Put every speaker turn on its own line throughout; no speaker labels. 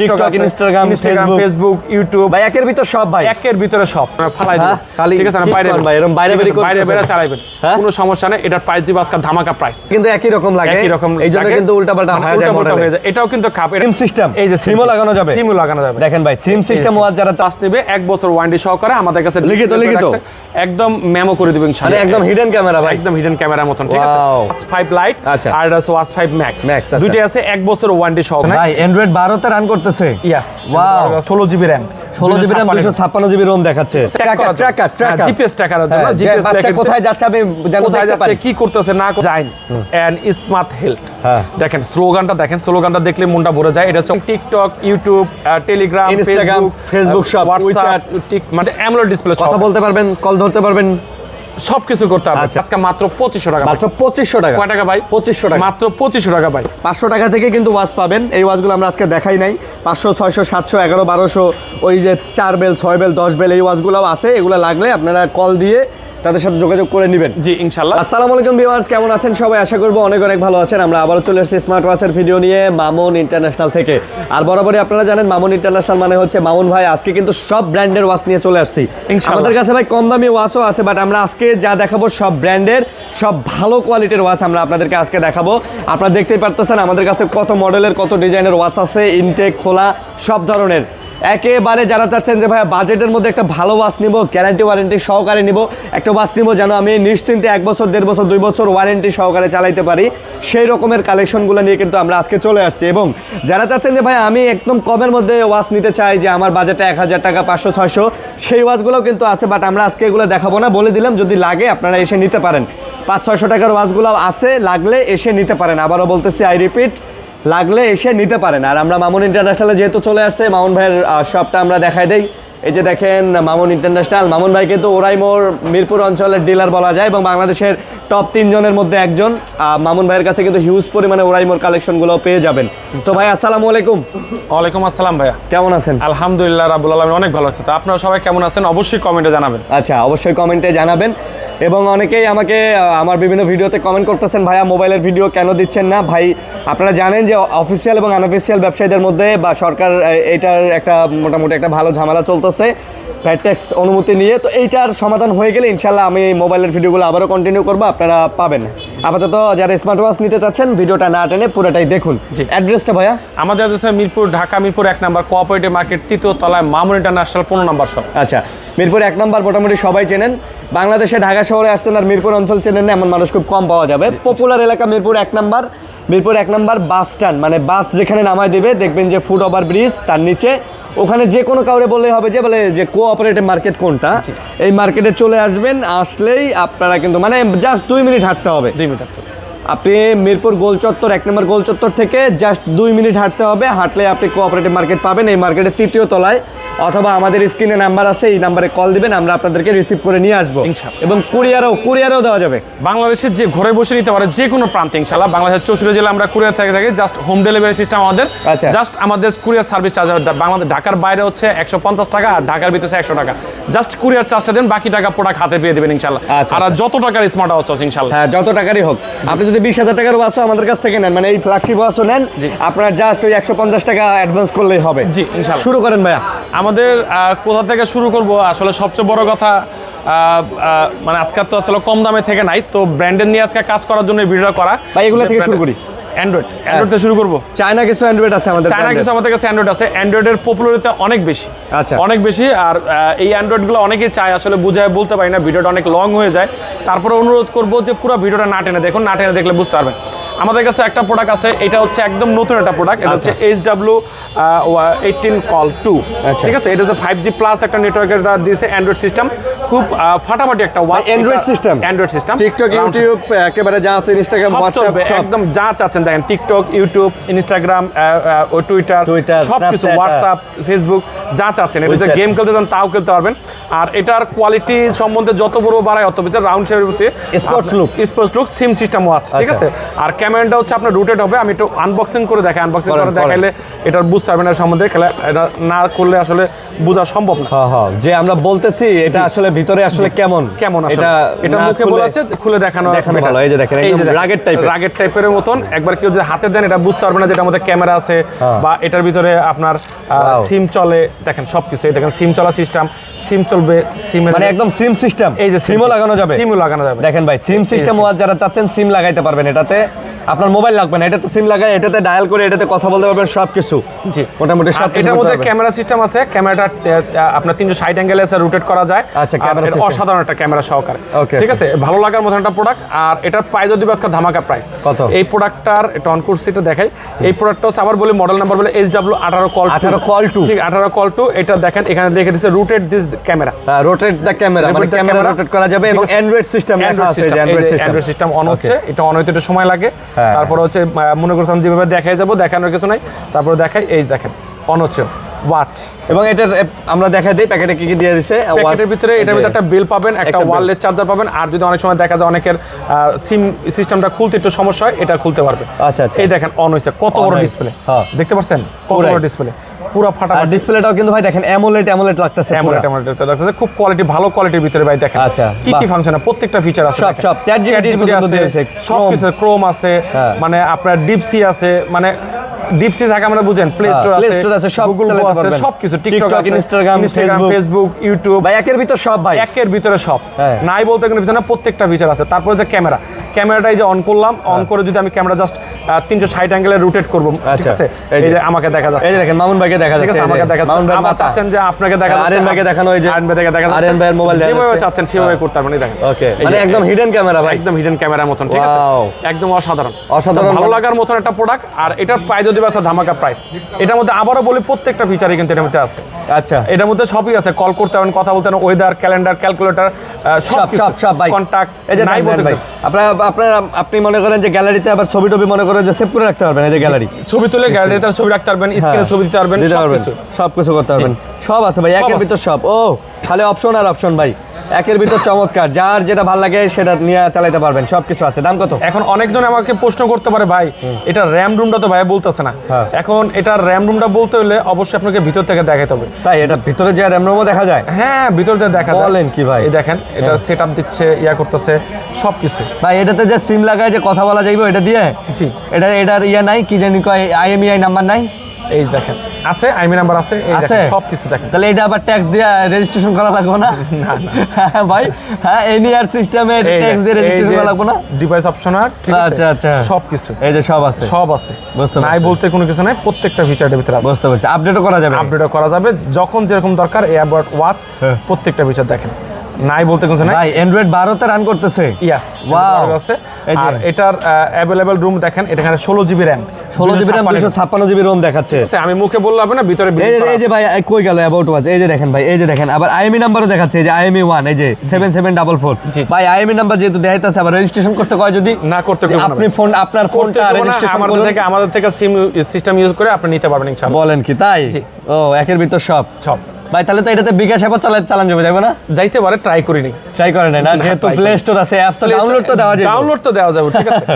TikTok, Instagram,
Facebook, YouTube,
ভাই একের ভিতর সব, ভাই
একের ভিতরে সব ফালাই দিবেন।
খালি
ঠিক আছে না,
বাইরে ভাই এরকম বাইরে
বাইরে চালাবেন, কোনো সমস্যা নেই। এটার প্রাইস দিব আজকে ধামাকা প্রাইস,
কিন্তু একই রকম লাগে, এইজন্য কিন্তু উল্টাপাল্টা হয়ে যায়।
এটাও কিন্তু খাপ,
সিম সিস্টেম,
এই যে
সিমও লাগানো যাবে,
সিমও লাগানো যাবে।
দেখেন ভাই সিম সিস্টেম ওয়াজ যারা
চার্জ নেবে 1 বছর ওয়ারেন্টি সহকারে আমাদের কাছে
লিখিত
একদম মেমো করে দিবেন ইনশাআল্লাহ।
মানে একদম হিডেন ক্যামেরা ভাই,
একদম হিডেন ক্যামেরার মতন, ঠিক আছে। ওয়াচ 5 লাইট আর এটা হচ্ছে ওয়াচ 5 ম্যাক্স, দুইটাই আছে 1 বছর ওয়ারেন্টি সহকারে।
ভাই অ্যান্ড্রয়েড 12 তে রান করতেছে।
Yes,
wow,
16 GB RAM,
256 GB ROM দেখাচ্ছে। ট্র্যাকার
জিপিএস ট্র্যাকারের জন্য,
জিপিএস বাচ্চা কোথায় যাচ্ছে আমি জানতে
কোথায়
পারি,
যাচ্ছে কি করতেছে না জাইন এন্ড স্মার্ট হেলথ। দেখেন স্লোগানটা দেখলে মনটা ভরে যায়। এটা হচ্ছে TikTok, YouTube, Telegram,
Instagram, Facebook সব,
হোয়াটসঅ্যাপ, মানে অ্যামোলেড ডিসপ্লে,
কথা বলতে পারবেন, কল ধরতে পারবেন,
সবকিছু করতে হবে। আজকে মাত্র 2500 টাকা।
মাত্র 2500 টাকা।
কয় টাকা ভাই?
2500 টাকা।
মাত্র 2500 টাকা ভাই।
500 টাকা থেকে কিন্তু ওয়াচ পাবেন। এই ওয়াচগুলো আমরা আজকে দেখাই নাই। 500, 600, 700, 11, 1200, ওই যে 4 বেল, 6 বেল, 10 বেল এই ওয়াচগুলোও আছে। এগুলো লাগলে আপনারা কল দিয়ে তাদের সাথে যোগাযোগ করে নেবেন।
জি ইনশাআল্লাহ।
আসসালামু আলাইকুম ভিউয়ার্স, কেমন আছেন সবাই? আশা করব অনেক অনেক ভালো আছেন। আমরা আবারও চলে এসেছি স্মার্ট ওয়াচের ভিডিও নিয়ে মামুন ইন্টারন্যাশনাল থেকে। আর বরাবরই আপনারা জানেন মামুন ইন্টারন্যাশনাল মানে হচ্ছে মামুন ভাই। আজকে কিন্তু সব ব্র্যান্ডের ওয়াচ নিয়ে চলে আসছি। আমাদের কাছে ভাই কম দামি ওয়াচও আছে, বাট আমরা আজকে যা দেখাবো সব ব্র্যান্ডের, সব ভালো কোয়ালিটির ওয়াচ আমরা আপনাদেরকে আজকে দেখাবো। আপনারা দেখতেই পারতেছেন আমাদের কাছে কত মডেলের, কত ডিজাইনের ওয়াচ আছে, ইনটেক, খোলা, সব ধরনের। একেবারে যারা চাচ্ছেন যে ভাই বাজেটের মধ্যে একটা ভালো ওয়াচ নিব, গ্যারান্টি ওয়ারেন্টি সহকারে নিব, একটা ওয়াচ নিব যেন আমি নিশ্চিন্তে 1 বছর, 1.5 বছর, 2 বছর ওয়ারেন্টি সহকারে চালাইতে পারি, সেই রকমের কালেকশনগুলো নিয়ে কিন্তু আমরা আজকে চলে আসছি। এবং যারা চাচ্ছেন যে ভাই আমি একদম কমের মধ্যে ওয়াচ নিতে চাই, যে আমার বাজেটে 1000 টাকা, 500, 600, সেই ওয়াচগুলোও কিন্তু আছে, বাট আমরা আজকে এগুলো দেখাবো না, বলে দিলাম যদি লাগে আপনারা এসে নিতে পারেন। 500-600 টাকার ওয়াচগুলো আছে, লাগলে এসে নিতে পারেন। আবারও বলতেছি, আই রিপিট, লাগলে এসে নিতে পারেন। আর আমরা মামুন ইন্টারন্যাশনালে যেহেতু চলে আসছে, মামুন ভাইয়ের শপটা আমরা দেখাই দেই। এই যে দেখেন মামুন ইন্টারন্যাশনাল। মামুন ভাই কিন্তু ওরাইমোর মিরপুর অঞ্চলের ডিলার বলা যায় এবং বাংলাদেশের টপ 3 জনের মধ্যে একজন। মামুন ভাইয়ের কাছে কিন্তু হিউজ পরিমাণে ওরাইমোর কালেকশনগুলো পেয়ে যাবেন। তো ভাই আসসালামু আলাইকুম।
ওয়ালাইকুম আসসালাম ভাইয়া,
কেমন আছেন?
আলহামদুলিল্লাহ রাব্বুল আলামিন অনেক ভালো আছে। তো আপনারা সবাই কেমন আছেন অবশ্যই কমেন্টে জানাবেন।
আচ্ছা, অবশ্যই কমেন্টে জানাবেন। এবং অনেকেই আমাকে আমার বিভিন্ন ভিডিওতে কমেন্ট করতেছেন, ভাইয়া মোবাইলের ভিডিও কেন দিচ্ছেন না? ভাই আপনারা জানেন যে অফিসিয়াল এবং আনঅফিসিয়াল ব্যবসায়ীদের মধ্যে বা সরকার এটার একটা মোটামুটি একটা ভালো ঝামেলা চলতেছে ভ্যাট ট্যাক্স অনুমতি নিয়ে। তো এইটার সমাধান হয়ে গেলে ইনশাল্লাহ আমি মোবাইলের ভিডিওগুলো আবারও কন্টিনিউ করবো, আপনারা পাবেন। আপাতত যারা স্মার্ট ওয়াচ নিতে চাচ্ছেন ভিডিওটা না টেনে পুরোটাই দেখুন। অ্যাড্রেসটা ভাইয়া?
আমাদের অ্যাড্রেস মিরপুর, ঢাকা মিরপুর 1 নম্বর কোঅপারেটিভ মার্কেট, 3য় তলায় মামুন ইন্টারন্যাশনাল 15 নম্বর শপ।
আচ্ছা, মিরপুর 1 নম্বর মোটামুটি সবাই চেনেন। বাংলাদেশে ঢাকা শহরে আসছেন আর মিরপুর অঞ্চল চেনেন না এমন মানুষ খুব কম পাওয়া যাবে। পপুলার এলাকা মিরপুর 1 নম্বর। মিরপুর 1 নম্বর বাস স্ট্যান্ড, মানে বাস যেখানে নামায় দেবে দেখবেন যে ফুট ওভার ব্রিজ, তার নিচে ওখানে যে কোনো কাউরে বললেই হবে যে বলে যে কোঅপারেটিভ মার্কেট কোনটা, এই মার্কেটে চলে আসবেন। আসলেই আপনারা কিন্তু মানে জাস্ট 2 মিনিট হাঁটতে হবে।
2 মিনিট
আপনি মিরপুর গোল চত্বর 1 নম্বর গোল চত্বর থেকে জাস্ট 2 মিনিট হাঁটতে হবে। হাঁটলে আপনি কোঅপারেটিভ মার্কেট পাবেন। এই মার্কেটের 3য় তলায়, অথবা আমাদের স্ক্রিনে নাম্বার আছে, এই নাম্বারে কল দিবেন, আমরা আপনাদেরকে রিসিভ করে নিয়ে আসবো। এবং কুরিয়ারও দেওয়া যাবে।
বাংলাদেশের যে ঘরে বসে নিতে পারে যে কোনো প্রান্তে ইনশাআল্লাহ। বাংলাদেশের 64 জেলা আমরা কুরিয়ার থেকে থাকি, জাস্ট হোম ডেলিভারি সিস্টেম আমাদের। জাস্ট আমাদের কুরিয়ার সার্ভিস চার্জ বাংলাদেশ ঢাকার বাইরে হচ্ছে 150 টাকা, আর ঢাকার ভিতরে 100 টাকা। জাস্ট কুরিয়ার চার্জটা দেন, বাকি টাকা প্রোডাক্ট হাতে পেয়ে দেবেন ইনশাআল্লাহ। আর যত টাকার স্মার্ট ওয়াচ আছে ইনশাআল্লাহ,
হ্যাঁ যত টাকারই হোক, আপনি যদি 20,000 টাকার ওয়াচও আমাদের কাছ থেকে নেন, মানে এই ফ্ল্যাগশিপ ওয়াচও নেন, আপনার জাস্ট ওই 150 টাকা অ্যাডভান্স করলেই হবে।
জি ইনশাআল্লাহ।
শুরু করেন ভাইয়া।
আমাদের কোথা থেকে শুরু করব? আসলে সবচেয়ে বড় কথা মানে আজকে তো আসলে কম দামে থেকে নাই, তো ব্র্যান্ডের নিয়ে আজকে কাজ করার জন্য ভিডিও করা।
ভাই এগুলো থেকে শুরু করি।
অ্যান্ড্রয়েড থেকে শুরু করব।
চায়না কিছু অ্যান্ড্রয়েড আছে আমাদের,
আমাদের কাছে অ্যান্ড্রয়েড আছে। অ্যান্ড্রয়েডের পপুলারিটি অনেক বেশি, অনেক বেশি। আর এই অ্যান্ড্রয়েডগুলো অনেকেই চায়, আসলে বুঝায় বলতে পারি না, ভিডিওটা অনেক লং হয়ে যায়। তারপরে অনুরোধ করব যে পুরো ভিডিওটা না টেনে দেখুন, না টেনে দেখলে বুঝতে পারবেন। আমাদের কাছে একটা প্রোডাক্ট আছে, এটা হচ্ছে একদম নতুন একটা প্রোডাক্ট। এটা হচ্ছে HW18 Call 2। ঠিক আছে, এটা হচ্ছে 5G প্লাস একটা নেটওয়ার্কের দিয়েছে অ্যান্ড্রয়েড সিস্টেম। খুব ফাটাফাটি একটা watch.
Android system, TikTok, YouTube, একেবারে যা আছে, ইনস্টাগ্রাম, হোয়াটসঅ্যাপ,
একদম যা চাচ্ছেন দেখেন, টিকটক, ইউটিউব, ইনস্টাগ্রাম, টুইটার, সবকিছু, হোয়াটসঅ্যাপ, ফেসবুক, যা চাচ্ছেন। এটা গেম খেলতে চান তাও খেলতে পারবেন। আর এটার কোয়ালিটি সম্বন্ধে যত বড় বাড়ায় অত বেশি। রাউন্ড শেপের ভিতরে স্পোর্টস লুক সিম সিস্টেম ওয়াচ। ঠিক আছে, আর ক্যামেরাটা হচ্ছে আপনার রুটেড হবে। আমি একটু আনবক্সিং করে দেখাই, আনবক্সিং করে দেখাইলে এটা বুঝতে পারবেন এর সম্বন্ধে। খেলা এটা না করলে আসলে বোঝা সম্ভব না।
হ্যাঁ হ্যাঁ, যে আমরা বলতেছি এটা আসলে ভিতরে আসলে কেমন
আসলে এটা মুখে বলা আছে, খুলে দেখানো
ভালো। এই যে দেখেন একদম
রাগের টাইপের মতন। একবার কেউ যদি হাতে দেন এটা বুঝতে পারবে না যেটা মধ্যে ক্যামেরা আছে বা এটার ভিতরে আপনার সিম চলে। দেখেন সবকিছু, এই দেখেন সিম চলা সিস্টেম, সিম চলবে, সিমের
মানে একদম সিম সিস্টেম।
এই যে
সিমও লাগানো যাবে,
সিমও লাগানো যাবে।
দেখেন ভাই সিম সিস্টেম ওয়াচ যারা চাচ্ছেন সিম লাগাইতে পারবেন, এটাতে আপনার মোবাইল লাগবে না, এটাতে সিম লাগাই, এটাতে ডায়াল করে এটাতে কথা বলতে পারবেন সবকিছু।
জি
মোটামুটি সব কিছু।
এটার মধ্যে ক্যামেরা সিস্টেম আছে, ক্যামেরাটা আপনার 360 অ্যাঙ্গেলে আছে, রোটেট করা যায়।
আচ্ছা, ক্যামেরা
সিস্টেম অসাধারণ একটা ক্যামেরা সহকারে। ঠিক আছে, ভালো লাগার মতো একটা প্রোডাক্ট। আর এটার প্রাইস যদি আজকে ধামাকা প্রাইস
কত?
এই প্রোডাক্টটার এটা অন কোর্সিটা দেখাই। এই প্রোডাক্টটা হচ্ছে আবার বলি মডেল নাম্বার বলে SW 18 কল 2। ঠিক 18 কল 2। এটা দেখেন এখানে দেখে দিচ্ছে rotate this camera,
rotate the camera, মানে ক্যামেরা রোটেট করা যাবে এবং অ্যান্ড্রয়েড সিস্টেম লেখা আছে, যে অ্যান্ড্রয়েড সিস্টেম
অন হচ্ছে। এটা অন হইতে একটু সময় লাগে। তারপর হচ্ছে মনে করছেন যেভাবে দেখাই যাবো, দেখানোর কিছু নাই। তারপর দেখাই, এই দেখেন অন হচ্ছে ওয়াচ।
এবং এটার আমরা দেখাই দিই প্যাকেটে কি কি দিয়ে দিছে।
প্যাকেটের ভিতরে এটার ভিতরে একটা বেল পাবেন, একটা ওয়্যারলেস চার্জার পাবেন। আর যদি অনেক সময় দেখা যায় অনেকের সিম সিস্টেমটা খুলতে একটু সমস্যা হয়, এটা খুলতে পারবে।
আচ্ছা আচ্ছা,
এই দেখেন অন হইছে, কত বড় ডিসপ্লে দেখতে পাচ্ছেন, কত বড় ডিসপ্লে, পুরো ফাটা।
আর ডিসপ্লেটাও কিন্তু ভাই দেখেন অ্যামোলেড লাগতেছে,
লাগতেছে খুব কোয়ালিটি, ভালো কোয়ালিটির ভিতরে ভাই দেখেন।
আচ্ছা,
কি কি ফাংশন আছে, প্রত্যেকটা ফিচার আছে,
সব চ্যাট জিপিটি আছে,
সবকিছু, ক্রোম আছে, মানে আপনার ডিপসি আছে, মানে ডিপসি থাকে আমরা বুঝেন, প্লে স্টোর আছে, গুগল আছে, সবকিছু, টিকটক আছে, ইনস্টাগ্রাম, ফেসবুক, ইউটিউব,
ভাই একের ভিতর সব, ভাই
একের ভিতরে সব, নাই বলতে কোনো কিছু না, প্রত্যেকটা ফিচার আছে। তারপরে যে ক্যামেরাটা এই যে অন করলাম, অন করে যদি আমি ক্যামেরা জাস্ট 360 অ্যাঙ্গেলে রোটেট করব, ঠিক আছে, এই যে আমাকে দেখা যাচ্ছে,
এই যে দেখেন মামুন ভাইকে দেখা যাচ্ছে,
আমাকে দেখা যাচ্ছে। আবার চাচ্ছেন যে আপনাকে দেখা যাচ্ছে,
আরেন ভাইকে দেখানো, এই যে
আরেন ভাইকে দেখা যাচ্ছে,
আরেন ভাইয়ের মোবাইল দেখা যাচ্ছে,
যেভাবে চাচ্ছেন সেভাবে করতে পারবেন। দেখেন
ওকে, মানে একদম হিডেন ক্যামেরা ভাই,
একদম হিডেন ক্যামেরার মতন, ঠিক আছে, একদম অসাধারণ ভালো
মানে
লাগার মতন একটা প্রোডাক্ট। আর এটার প্রাইস যদি আছে ধামাকা প্রাইস। এটার মধ্যে আবারও বলি প্রত্যেকটা ফিচারই কিন্তু এটার মধ্যে আছে।
আচ্ছা,
এটার মধ্যে সবই আছে, কল করতে পারেন, কথা বলতে পারেন, ওয়েদার, ক্যালেন্ডার, ক্যালকুলেটর, সব ভাই,
কন্টাক্ট। এই যে নাই বলতে ভাই আপনি মনে করেন যে গ্যালারিতে আবার ছবি টবি মনে করেন যে সেভ করে রাখতে পারবেন, এই যে গ্যালারি
ছবি তুলে গ্যালারিতে ছবি রাখতে পারবেন, স্ক্রিনে ছবি দিতে পারবেন,
সবকিছু করতে পারবেন, সব আছে ভাই একের ভিতর সব। ও খালি অপশন আর অপশন ভাই, একের ভিতর চমৎকার, যার যেটা ভালো লাগে সেটা নিয়ে চালাতে পারবেন, সবকিছু আছে। দাম কত?
এখন অনেকজন আমাকে প্রশ্ন করতে পারে ভাই এটা র্যাম রুমটা তো ভাই বলতেছে না। এখন এটা র্যাম রুমটা বলতে হলে অবশ্যই আপনাকে ভিতর থেকে দেখাতে হবে।
তাই এটা ভিতরে যে র্যাম রুমও দেখা যায়?
হ্যাঁ, ভিতর থেকে দেখা যায়।
বলেন কি ভাই?
এই দেখেন এটা সেটআপ দিচ্ছে, করতেছে সবকিছু।
ভাই এটাতে যে সিম লাগায় যে কথা বলা যাইবে এটা দিয়ে?
জি।
এটার নাই কি জানি কয়, IMEI নাম্বার নাই?
এই দেখেন আছে, IMEI নাম্বার আছে, এই দেখেন সবকিছু দেখেন।
তাহলে এটা আবার ট্যাক্স দিয়ে রেজিস্ট্রেশন করা লাগবে না?
না
ভাই, হ্যাঁ এনইআর সিস্টেমে ট্যাক্স দিয়ে রেজিস্ট্রেশন করা লাগবে না?
ডিভাইস অপশন আর ঠিক আছে,
আচ্ছা আচ্ছা,
সবকিছু
এই যে সব আছে, বুঝতে পারছি।
নাই বলতে কোনো কিছু নাই, প্রত্যেকটা ফিচারের ভিতরে আছে,
বুঝতে পারছি। আপডেটও করা যাবে,
যখন যেরকম দরকার। এই অ্যাবাউট ওয়াচ প্রত্যেকটা ফিচার দেখেন, নাই বলতে কিছু নাই।
ভাই অ্যান্ড্রয়েড 12 তে রান করতেছে?
ইয়েস, ওয়াও আছে। আর এটার अवेलेबल রুম দেখেন, এখানে 16 জিবি RAM,
256 জিবি রোম দেখাচ্ছে।
আমি মুখে বললাম না, ভিতরে
এই যে ভাই কই গেল অ্যাবাউট ওয়াচ? এই যে দেখেন ভাই, এই যে দেখেন আবার IMEI নাম্বারও দেখাচ্ছে, এই যে IMEI 1, এই যে 7744। ভাই IMEI নাম্বার যেহেতু দেখাইতেছে, আবার রেজিস্ট্রেশন করতে কয় যদি
না করতে
আপনি আপনার ফোনটা রেজিস্ট্রেশন
আমাদের থেকে সিম সিস্টেম ইউজ করে আপনি নিতে পারবেন ইনশাআল্লাহ।
বলেন কি তাই? ও একের ভিতর সব। ভাই তাহলে তো এটাতে বিকাশ অ্যাপ চালান যাবে না?
যাইতে পারে, ট্রাই করিনি,
ট্রাই করে না, যেহেতু প্লে স্টোর আছে, অ্যাপ তো ডাউনলোড তো দেওয়া যাবে,
ঠিক আছে।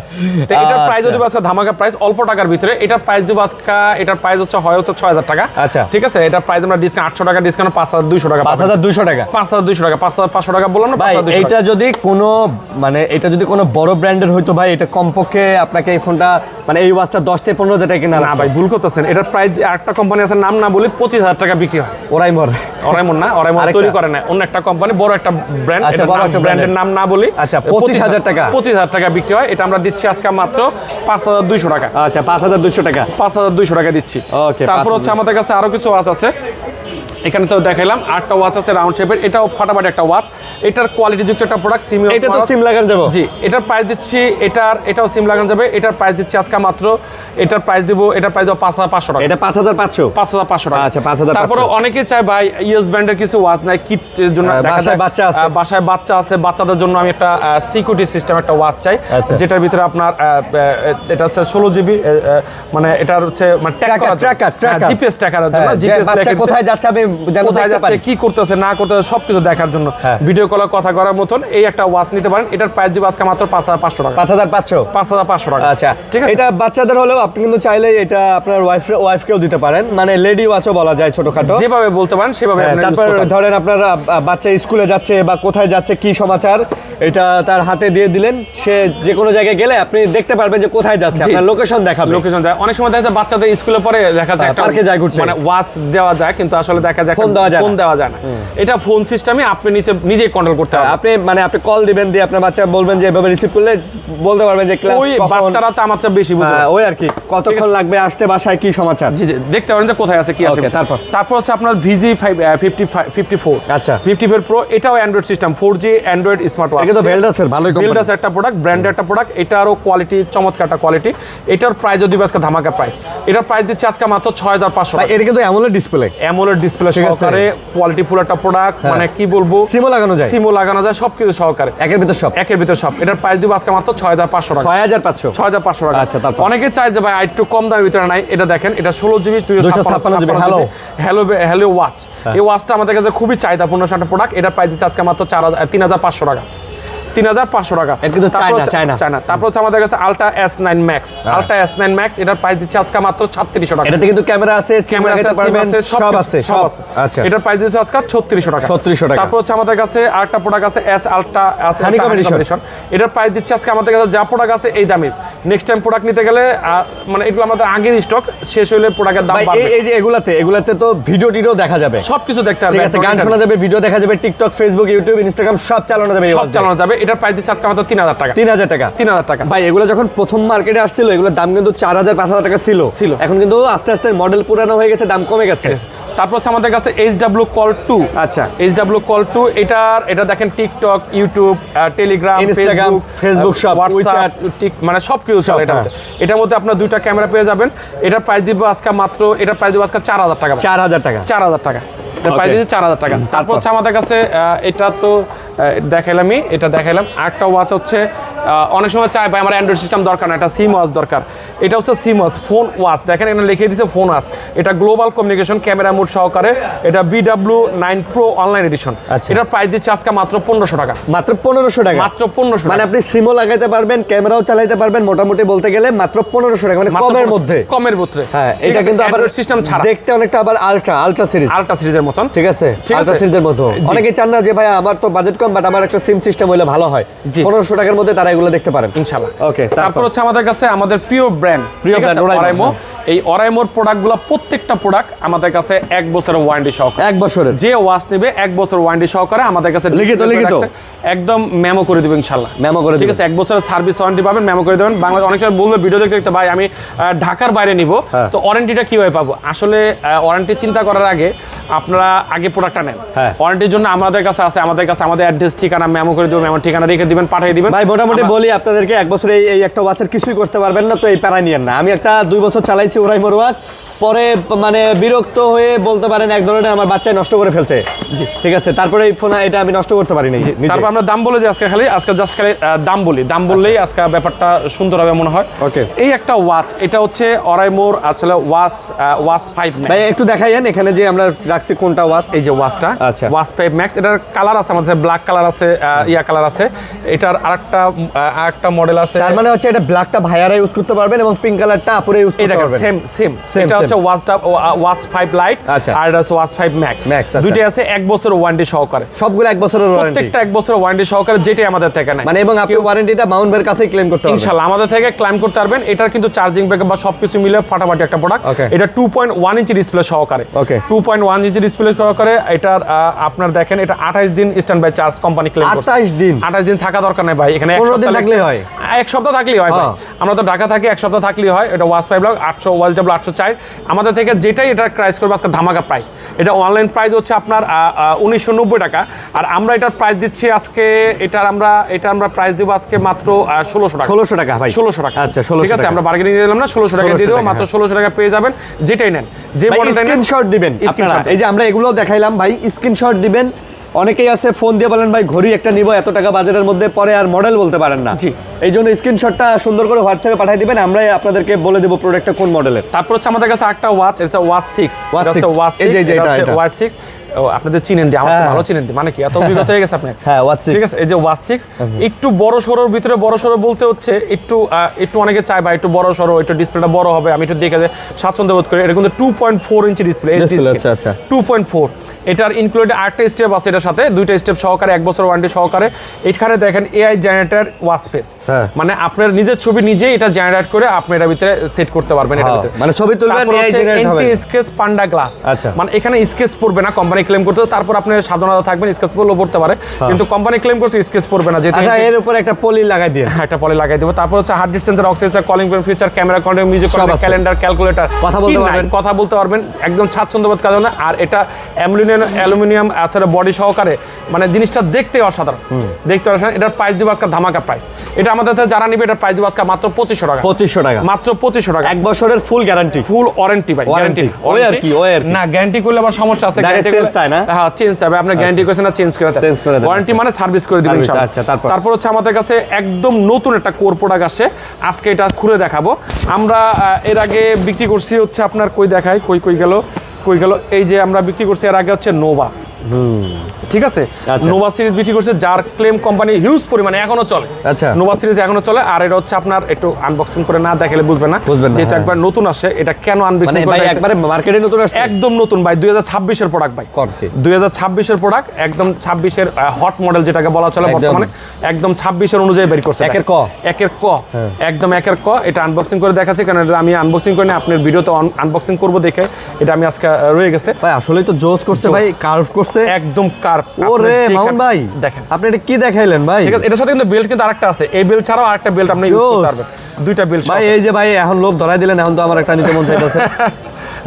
তো এটার প্রাইস যদি বাসকা ধামাকা প্রাইস, অল্প টাকার ভিতরে এটার প্রাইস যদি বাসকা, এটার প্রাইস হচ্ছে 6000 টাকা।
আচ্ছা,
ঠিক আছে। এটার প্রাইস আমরা ডিসকাউন্ট 800 টাকা ডিসকাউন্ট 5200 টাকা,
5200 টাকা,
5200 টাকা, 5500 টাকা বললাম না।
ভাই এটা যদি কোনো বড় ব্র্যান্ডের হইতো ভাই, এটা কমপক্ষে আপনাকে এই ফোনটা মানে এই ওয়াচটা 10 থেকে 15 হাজার টাকা কিনা
না ভাই, ভুল করতেছেন। এটার প্রাইস আরেকটা কোম্পানি আছে, নাম না বলি, 25000 টাকা বিক্রি হয়।
ওরাই
তৈরি করে না, অন্য একটা কোম্পানি, বড় একটা ব্র্যান্ড, এটা ব্র্যান্ডের নাম না বলি।
আচ্ছা, 25000 টাকা,
25000 টাকা বিক্রি হয়। এটা আমরা দিচ্ছি আজকে মাত্র 5200 টাকা।
আচ্ছা, 5200 টাকা,
5200 টাকা দিচ্ছি।
ওকে।
তারপর হচ্ছে আমাদের কাছে আরো কিছু ওয়াচ আছে, এখানে তো দেখাইলাম 8টা ওয়াচ আছে রাউন্ড শেপের, এটাও ফাটাফাটি একটা ওয়াচ। এটার কোয়ালিটি যুক্ত একটা প্রোডাক্ট, সিম,
এটা তো সিম লাগানো যাবে।
জি, এটার প্রাইস দিচ্ছি, এটাও সিম লাগানো যাবে। এটার প্রাইস দিচ্ছি আজকে মাত্র, এটার প্রাইস দিব 5500 টাকা।
এটা 5500
টাকা।
আচ্ছা, 5500।
তারপরে অনেকে চায় ভাই ইউএস ব্র্যান্ডের কিছু ওয়াচ নাই, কিটের জন্য
বাসায় বাচ্চা আছে,
বাচ্চাদের জন্য আমি একটা সিকিউরিটি সিস্টেম একটা ওয়াচ চাই, যেটার ভিতরে আপনার এটা হচ্ছে 16 জিবি, মানে এটার হচ্ছে মানে ট্র্যাক করা, জিপিএস ট্র্যাকারের জন্য, জিপিএস
বাচ্চা কোথায় যাচ্ছে আমি যেন
কোথায়
দেখতে
যাচ্ছে,
পারি।
কি করতেছে না করতেছে সবকিছু দেখার জন্য
হ্যাঁ।
ভিডিও কলে কথা করার মতন এই একটা ওয়াচ নিতে পারেন। এটার প্রাইস দিব আজকে মাত্র 5500 টাকা।
5500
5500 টাকা।
আচ্ছা,
ঠিক আছে।
এটা বাচ্চাদের হলেও আপনি কিন্তু চাইলে এটা আপনার ওয়াইফকেও দিতে পারেন, মানে লেডি ওয়াচও বলা যায় ছোটখাটো।
যেভাবে বলতে পারেন সেভাবে
হ্যাঁ,
আপনি use
তারপর
করতে পারেন।
ধরেন আপনার বাচ্চা স্কুলে যাচ্ছে বা কোথায় যাচ্ছে কি সমাচার, এটা তার হাতে দিয়ে দিলেন, সে যে কোনো জায়গায় গেলে আপনি দেখতে পারবেন যে কোথায় যাচ্ছে,
জি।
আপনার লোকেশন দেখাবে।
লোকেশন যায়, অনেক সময় দেখা যায় বাচ্চাদের স্কুলে পরে দেখা যায়
হ্যাঁ, পার্কে যায় ঘুরতে।
মানে ওয়াচ দেওয়া যায় কিন্তু আসলে দেখা যায়
ফোন দেওয়া যায়
ফোন
না।
দেওয়া যায় না। এটা ফোন সিস্টেমে আপনি নিজেই কন্ট্রোল করতে হবে।
আপনি কল দিবেন, দিয়ে আপনার বাচ্চা বলবেন যে এভাবে রিসিভ করলে বলতে পারবেন যে ক্লাস
ওই
কখন।
বাচ্চারা তো আমার চেয়ে বেশি বুঝে।
ওই আর কি কতক্ষণ লাগবে আসতে, বাসায় কি সমাচার।
জি জি, দেখতে পারেন যে কোথায় আছে কি আছে।
Okay,
তারপর হচ্ছে আপনার ভিজি 54।
আচ্ছা।
54 প্রো, এটাও Android system 4G Android smart watch.
এটা তো ভেলডাসের ভালোই কোম্পানি।
ভেলডাস একটা প্রোডাক্ট, ব্র্যান্ডের একটা প্রোডাক্ট। এটারও কোয়ালিটি চমৎকার একটা কোয়ালিটি। এটার প্রাইস যদি আজকে ধামাকা প্রাইস, এটার প্রাইস দিচ্ছে আজকে মাত্র 6500
ভাই
টাকা।
এটা কিন্তু অ্যামোলেড ডিসপ্লে,
অ্যামোলেড ডিসপ্লে
ঠিক আছে।
সহকারে কোয়ালিটি ফুল একটা প্রোডাক্ট, মানে কি বলবো,
সিমও লাগানো যায়,
সিমও লাগানো যায়, সবকিছু সহকারে
একের ভিতর সব।
একের ভিতর সব। এটার প্রাইস দিব আজকে মাত্র 6500 টাকা।
6500
6500 টাকা।
আচ্ছা, তারপর?
অনেকে চায় যে ভাই একটু কম দামের ভিতরে নাই, এটা দেখেন, এটা 16GB
256GB hello.
Hello watch. এই ওয়াচটা আমাদের কাছে খুবই চাহিদাপূর্ণ একটা প্রোডাক্ট। এটার প্রাইস দিচ্ছে আজকে মাত্র 3500 টাকা। 3500 টাকা।
এটা কিন্তু চায়না।
তারপর হচ্ছে আমাদের কাছে ultra S9 Max। Ultra S9 Max এটার প্রাইস দিচ্ছে আজকে মাত্র 3600 টাকা।
এটাতে কিন্তু ক্যামেরা আছে,
ক্যামেরা আছে,
পারবেন,
সিম আছে,
সব আছে, সব। আচ্ছা,
এটার প্রাইস দিচ্ছে আজকে 3600 টাকা।
3600 টাকা।
তারপর হচ্ছে আমাদের কাছে আরেকটা প্রোডাক্ট আছে S আলট্রা
Honeycomb edition।
এটার প্রাইস দিচ্ছে আজকে আমাদের কাছে যা প্রোডাক্ট আছে এই দামে। নেক্সট টাইম প্রোডাক্ট নিতে গেলে মানে এগুলো আমাদের আগের স্টক, শেষ হলে প্রোডাক্টের দাম
ভাই
বাড়বে।
এই যে এগুলাতে তো ভিডিও টিডিও দেখা যাবে,
সবকিছু দেখতে হবে,
ঠিক আছে, গান শোনা যাবে, ভিডিও দেখা যাবে, টিকটক, ফেসবুক, ইউটিউব, ইনস্টাগ্রাম সব চালানো যাবে,
সব চালানো যাবে। এটার প্রাইস দিচ্ছে আজকে মাত্র 3000 টাকা।
3000 টাকা।
3000 টাকা।
ভাই এগুলো যখন প্রথম মার্কেটে আসছিল এগুলোর দাম কিন্তু 4000-5000 টাকা ছিল। এখন কিন্তু আস্তে আস্তে মডেল পুরানো হয়ে গেছে, দাম কমে গেছে।
তারপর হচ্ছে আমাদের কাছে HW Call 2।
আচ্ছা,
HW Call 2 এটা দেখেন TikTok, YouTube, Telegram,
Instagram, Facebook সব, উইচ্যাট,
মানে সবকিছু চলে এটার মধ্যে। এটার মধ্যে আপনার দুইটা ক্যামেরা পেয়ে যাবেন। এটার প্রাইস দিব আজকে মাত্র 4000 টাকা।
4000 টাকা।
4000 টাকা। এটার প্রাইস দিচ্ছে 4000 টাকা। তারপর হচ্ছে আমাদের কাছে এটা তো দেখাইলামই, এটা দেখাইলাম। আরেকটা ওয়াচ হচ্ছে অনেক সময় চায় ভাই আমার অ্যান্ড্রয়েড সিস্টেম দরকার না, এটা সিম ওয়াচ দরকার। এটা হচ্ছে সিম ওয়াচ ফোন ওয়াচ। দেখেন এখানে লিখে দিচ্ছে ফোন ওয়াচ। এটা গ্লোবাল কমিউনিকেশন ক্যামেরা মোড সহকারে। এটা BW9 Pro অনলাইন এডিশন। এটার প্রাইস দিচ্ছে আজকে মাত্র 1500 টাকা।
মাত্র 1500 টাকা।
মাত্র 1500
মানে আপনি সিমও লাগাইতে পারবেন, ক্যামেরাও চালাইতে পারবেন, মোটামুটি বলতে গেলে মাত্র 1500 টাকা, মানে কমের মধ্যে।
কমের মধ্যে।
হ্যাঁ, এটা কিন্তু আবার
সিস্টেম ছাড়া
দেখতে অনেকটা আবার আলট্রা সিরিজের
মতন,
ঠিক আছে, আলট্রা সিরিজের মতো। অনেকে চান না যে ভাই আমার তো বাজেট কম, বাট আমার একটা সিম সিস্টেম হলে ভালো হয়, 1500 টাকার মধ্যে তারা এগুলো দেখতে পারেন
ইনশাআল্লাহ।
ওকে,
তারপর হচ্ছে আমাদের কাছে আমাদের প্রিয় ব্র্যান্ড Oraimo। এই Oraimoর প্রোডাক্টগুলো প্রত্যেকটা প্রোডাক্ট আমাদের কাছে 1 বছরের ওয়ারেন্টি সহকারে।
1 বছরের
যে ওয়াচ নেবে 1 বছর ওয়ারেন্টি সহকারে আমাদের কাছে
লিখিত
একদম মেমো করে দিবেন ইনশাআল্লাহ।
মেমো করে
ঠিক আছে, 1 বছরের সার্ভিস ওয়ারেন্টি পাবেন, মেমো করে দেবেন। বাংলাদেশ অনেক সময় বলবে ভিডিও দেখতে ভাই আমি ঢাকার বাইরে নিব, তো ওয়ারেন্টিটা কিভাবে পাবো? আসলে ওয়ারেন্টি চিন্তা করার আগে আপনারা আগে প্রোডাক্টটা নেন। ওয়ারেন্টির জন্য আমাদের কাছে আমাদের অ্যাড্রেস, ঠিকানা মেমো করে দেবো, মেমো ঠিকানা রেখে দিবেন, পাঠিয়ে দিবেন।
ভাই মোটামুটি বলি আপনাদেরকে 1 বছরে এই একটা ওয়াচের কিছুই করতে পারবেন না, তো এই প্যারা নিয়েন না। আমি একটা 2 বছর চালাইছি Oraimo ওয়াচ, পরে মানে বিরক্ত হয়ে বলতে পারেন এক ধরনের আমার বাচ্চায় নষ্ট করে ফেলছে। জি, ঠিক আছে, তারপরে এই ফোন এটা আমি নষ্ট করতে পারি না।
তারপর আমরা দাম বলে যে আজকে জাস্ট খালি দাম বললেই আজকে ব্যাপারটা সুন্দর হবে মনে হয়।
ওকে,
এই একটা ওয়াচ, এটা হচ্ছে Oraimoর আসলে ওয়াচ 5 Max।
ভাই একটু দেখাইয়েন এখানে যে আমরা রাখছি কোনটা ওয়াচ।
এই যে ওয়াচটা,
আচ্ছা,
ওয়াচ 5 Max। এটার কালার আছে আমাদের, ব্ল্যাক কালার আছে, কালার আছে। এটার আরেকটা মডেল আছে।
তার মানে হচ্ছে এটা ব্ল্যাকটা ভাইয়ারা ইউজ করতে পারবেন এবং পিঙ্ক কালারটা আপুরা ইউজ করতে পারবেন।
সেম। এটা হচ্ছে ওয়াচ 5 লাইট, আর এটা হচ্ছে ওয়াচ 5 Max। দুইটাই আছে 1 বছরের ওয়ারেন্টি সহকারে।
সবগুলো 1 বছরের ওয়ারেন্টি,
প্রত্যেকটা 1 বছরের ওয়ারেন্টি সহকারে, যেটাই আমাদের থেকে নাই।
মানে এবং আপনি ওয়ারেন্টিটা মাউন্ট ভাইয়ের কাছেই ক্লেম করতে পারবেন
ইনশাআল্লাহ, আমাদের থেকে ক্লেম করতে পারবেন। এটার কিন্তু চার্জিং ব্যাকআপ বা সবকিছু মিলে ফাটাফাটি একটা প্রোডাক্ট। এটা 2.1 ইঞ্চি ডিসপ্লে সহকারে। 2.1 ইঞ্চি ডিসপ্লে সহকারে। এটার আপনার দেখেন এটা 28 দিন stand by charge company claim করছে। 28 দিন থাকা দরকার নাই ভাই, এখানে 1 সপ্তাহ থাকলেই হয়। 1 সপ্তাহ থাকলেই হয় ভাই, আমরা তো ঢাকা থাকি, 1 সপ্তাহ থাকলেই হয়। এটা ওয়াচ 5 লাখ 800 ওয়াচডব্লিউ 804 আমাদের থেকে যেটাই এটার প্রাইস করবে আজকে ধামাকা প্রাইস। এটা অনলাইন প্রাইস হচ্ছে আপনার 1990 টাকা, আর আমরা এটার প্রাইস দিচ্ছি আজকে আমরা প্রাইস দেব আজকে মাত্র 1600 টাকা।
1600 টাকা ভাই,
1600 টাকা।
আচ্ছা 1600
ঠিক আছে, আমরা বার্গেনিং দিলাম না, 1600 টাকা দিয়ে দেব, মাত্র 1600 টাকা পেয়ে যাবেন। যেটাই নেন, যে মডেলটা নেন
স্ক্রিনশট দিবেন আপনারা। এই যে আমরা এগুলো দেখাইলাম ভাই, স্ক্রিনশট দিবেন। অনেকেই আছে ফোন দিয়ে বলেন ভাই ঘড়ি একটা নিব এত টাকা বাজেটের মধ্যে, পরে আর মডেল বলতে পারেন না। এই জন্য স্ক্রিনশটটা সুন্দর করে হোয়াটসঅ্যাপে পাঠিয়ে দিবেন, আমরাই আপনাদেরকে বলে দেবো প্রোডাক্টটা কোন মডেলের।
তারপর হচ্ছে আমাদের কাছে একটা ওয়াচ, এটা ওয়াচ 6,
Watch
এটা হচ্ছে
6,
ওয়াচ
এই
6,
যে
এটা হচ্ছে
এটা।
ওয়াচ 6। ও আপনাদের চিনেন দি, আমার চেয়ে ভালো চিনেন দি, মানে কি এত অভিজ্ঞতা হয়ে গেছে আপনার?
হ্যাঁ, Watch 6,
ঠিক আছে। এই যে ওয়াচ 6 একটু বড় সরোর ভিতরে, বড় সরো বলতে হচ্ছে একটু অনেকে চায় ভাই একটু বড় সরো, একটু ডিসপ্লেটা বড় হবে, আমি একটু দেখে স্বাচ্ছন্দ্য বোধ করি। এটা কিন্তু 2.4 ইঞ্চি ডিসপ্লে,
আচ্ছা
2.4। এটার ইনক্লুডেড আরেকটা স্টেপ আছে এটার সাথে, দুইটা স্টেপ সহকারে, 1 বছর ওয়ারেন্টি সহকারে। এখানে দেখেন এআই জেনারেটর ওয়াচ ফেস, মানে আপনার নিজের ছবি নিজে এটা জেনারেট করে আপনি এটার ভিতরে সেট করতে পারবেন। এটার ভিতরে
মানে ছবি তুলবেন, এআই জেনারেট হবে।
স্কেচ পান্ডা গ্লাস,
আচ্ছা,
মানে এখানে স্কেচ পড়বে না, কোম্পানি ক্লেম করতে। তারপর আপনি সাবধানতা থাকবেন, স্কেচ পড়লেও পড়তে পারে, কিন্তু কোম্পানি ক্লেম করছে স্কেচ পড়বে না। যেহেতু
আচ্ছা, এর উপর একটা পলি লাগাই দিয়ে,
হ্যাঁ, একটা পলি লাগাই দেব। তারপর হচ্ছে heart beat sensor, oxygen, calling feature, camera control, music control, calendar, calculator, কথা বলতে পারবেন একদম স্বাচ্ছন্দ্যবোধ কাজ না। আর এটা অ্যালুমিনিয়াম আসলে বডি সহকারে, মানে জিনিসটা দেখতে অসাধারণ, দেখতে অসাধারণ। এটার প্রাইস দিব আজকে ধামাকা প্রাইস। এটা আমাদের যারা নিবে এটার প্রাইস দিব আজকে মাত্র 2500 টাকা।
2500 টাকা,
মাত্র 2500 টাকা।
1 বছরের ফুল গ্যারান্টি,
ফুল ওয়ারেন্টি ভাই, গ্যারান্টি
ওই আর কি
না, গ্যারান্টি করলে আবার সমস্যা আছে।
গ্যারান্টি চেঞ্জ চাই না,
হ্যাঁ চেঞ্জ হবে, আপনি গ্যারান্টি করেছেন না, চেঞ্জ করে দেন। ওয়ারেন্টি মানে সার্ভিস করে দিবেন ইনশাআল্লাহ।
আচ্ছা,
তারপর হচ্ছে আমাদের কাছে একদম নতুন একটা কোর প্রোডাক্ট আসে, আজকে এটা খুলে দেখাবো। আমরা এর আগে বিক্রি করছি হচ্ছে আপনার কই দেখাই, কই গেল, এই যে আমরা বিক্রি করছি এর আগে হচ্ছে নোভা, ঠিক আছে। নোভা সিরিজ বিক্রি করছে, যার ক্লেম কোম্পানি হিউজ পরিমাণে এখনো চলে।
আচ্ছা,
নোভা সিরিজ এখনো চলে। আর এটা হচ্ছে আপনার একটু আনবক্সিং করে না দেখালে বুঝবেন না, যেটা একবার নতুন আসে। এটা কেন আনবক্সিং করে
ভাই একবারে মার্কেটে নতুন আসছে,
একদম নতুন ভাই, 2026 এর প্রোডাক্ট ভাই, 2026 এর প্রোডাক্ট, একদম 26 এর হট মডেল যেটাকে বলা চলে বর্তমানে, একদম 26 এর অনুযায়ী বের করছে। একের ক একদম একের ক। এটা আনবক্সিং করে দেখাচ্ছি, কারণ এটা আমি আনবক্সিং করি না, আপনার ভিডিওতে আনবক্সিং করব দেখে এটা আমি আজকে রয়ে গেছে
ভাই। আসলেই তো জোস করছে ভাই, কার্ভ করছে একদম কার্ভ। ওরে মামুন ভাই, দেখেন আপনি এটা কি দেখাইলেন ভাই?
ঠিক আছে, এটার সাথে কিন্তু বেল্ট কিন্তু আরেকটা আছে, এই বেল্ট ছাড়াও আরেকটা বেল্ট আপনি ইউজ করতে পারবেন, দুইটা বেল্ট
ভাই। এই যে ভাই এখন লোভ ধরাই দিলেন, এখন তো আমার একটা নিতে মন চাইতেছে।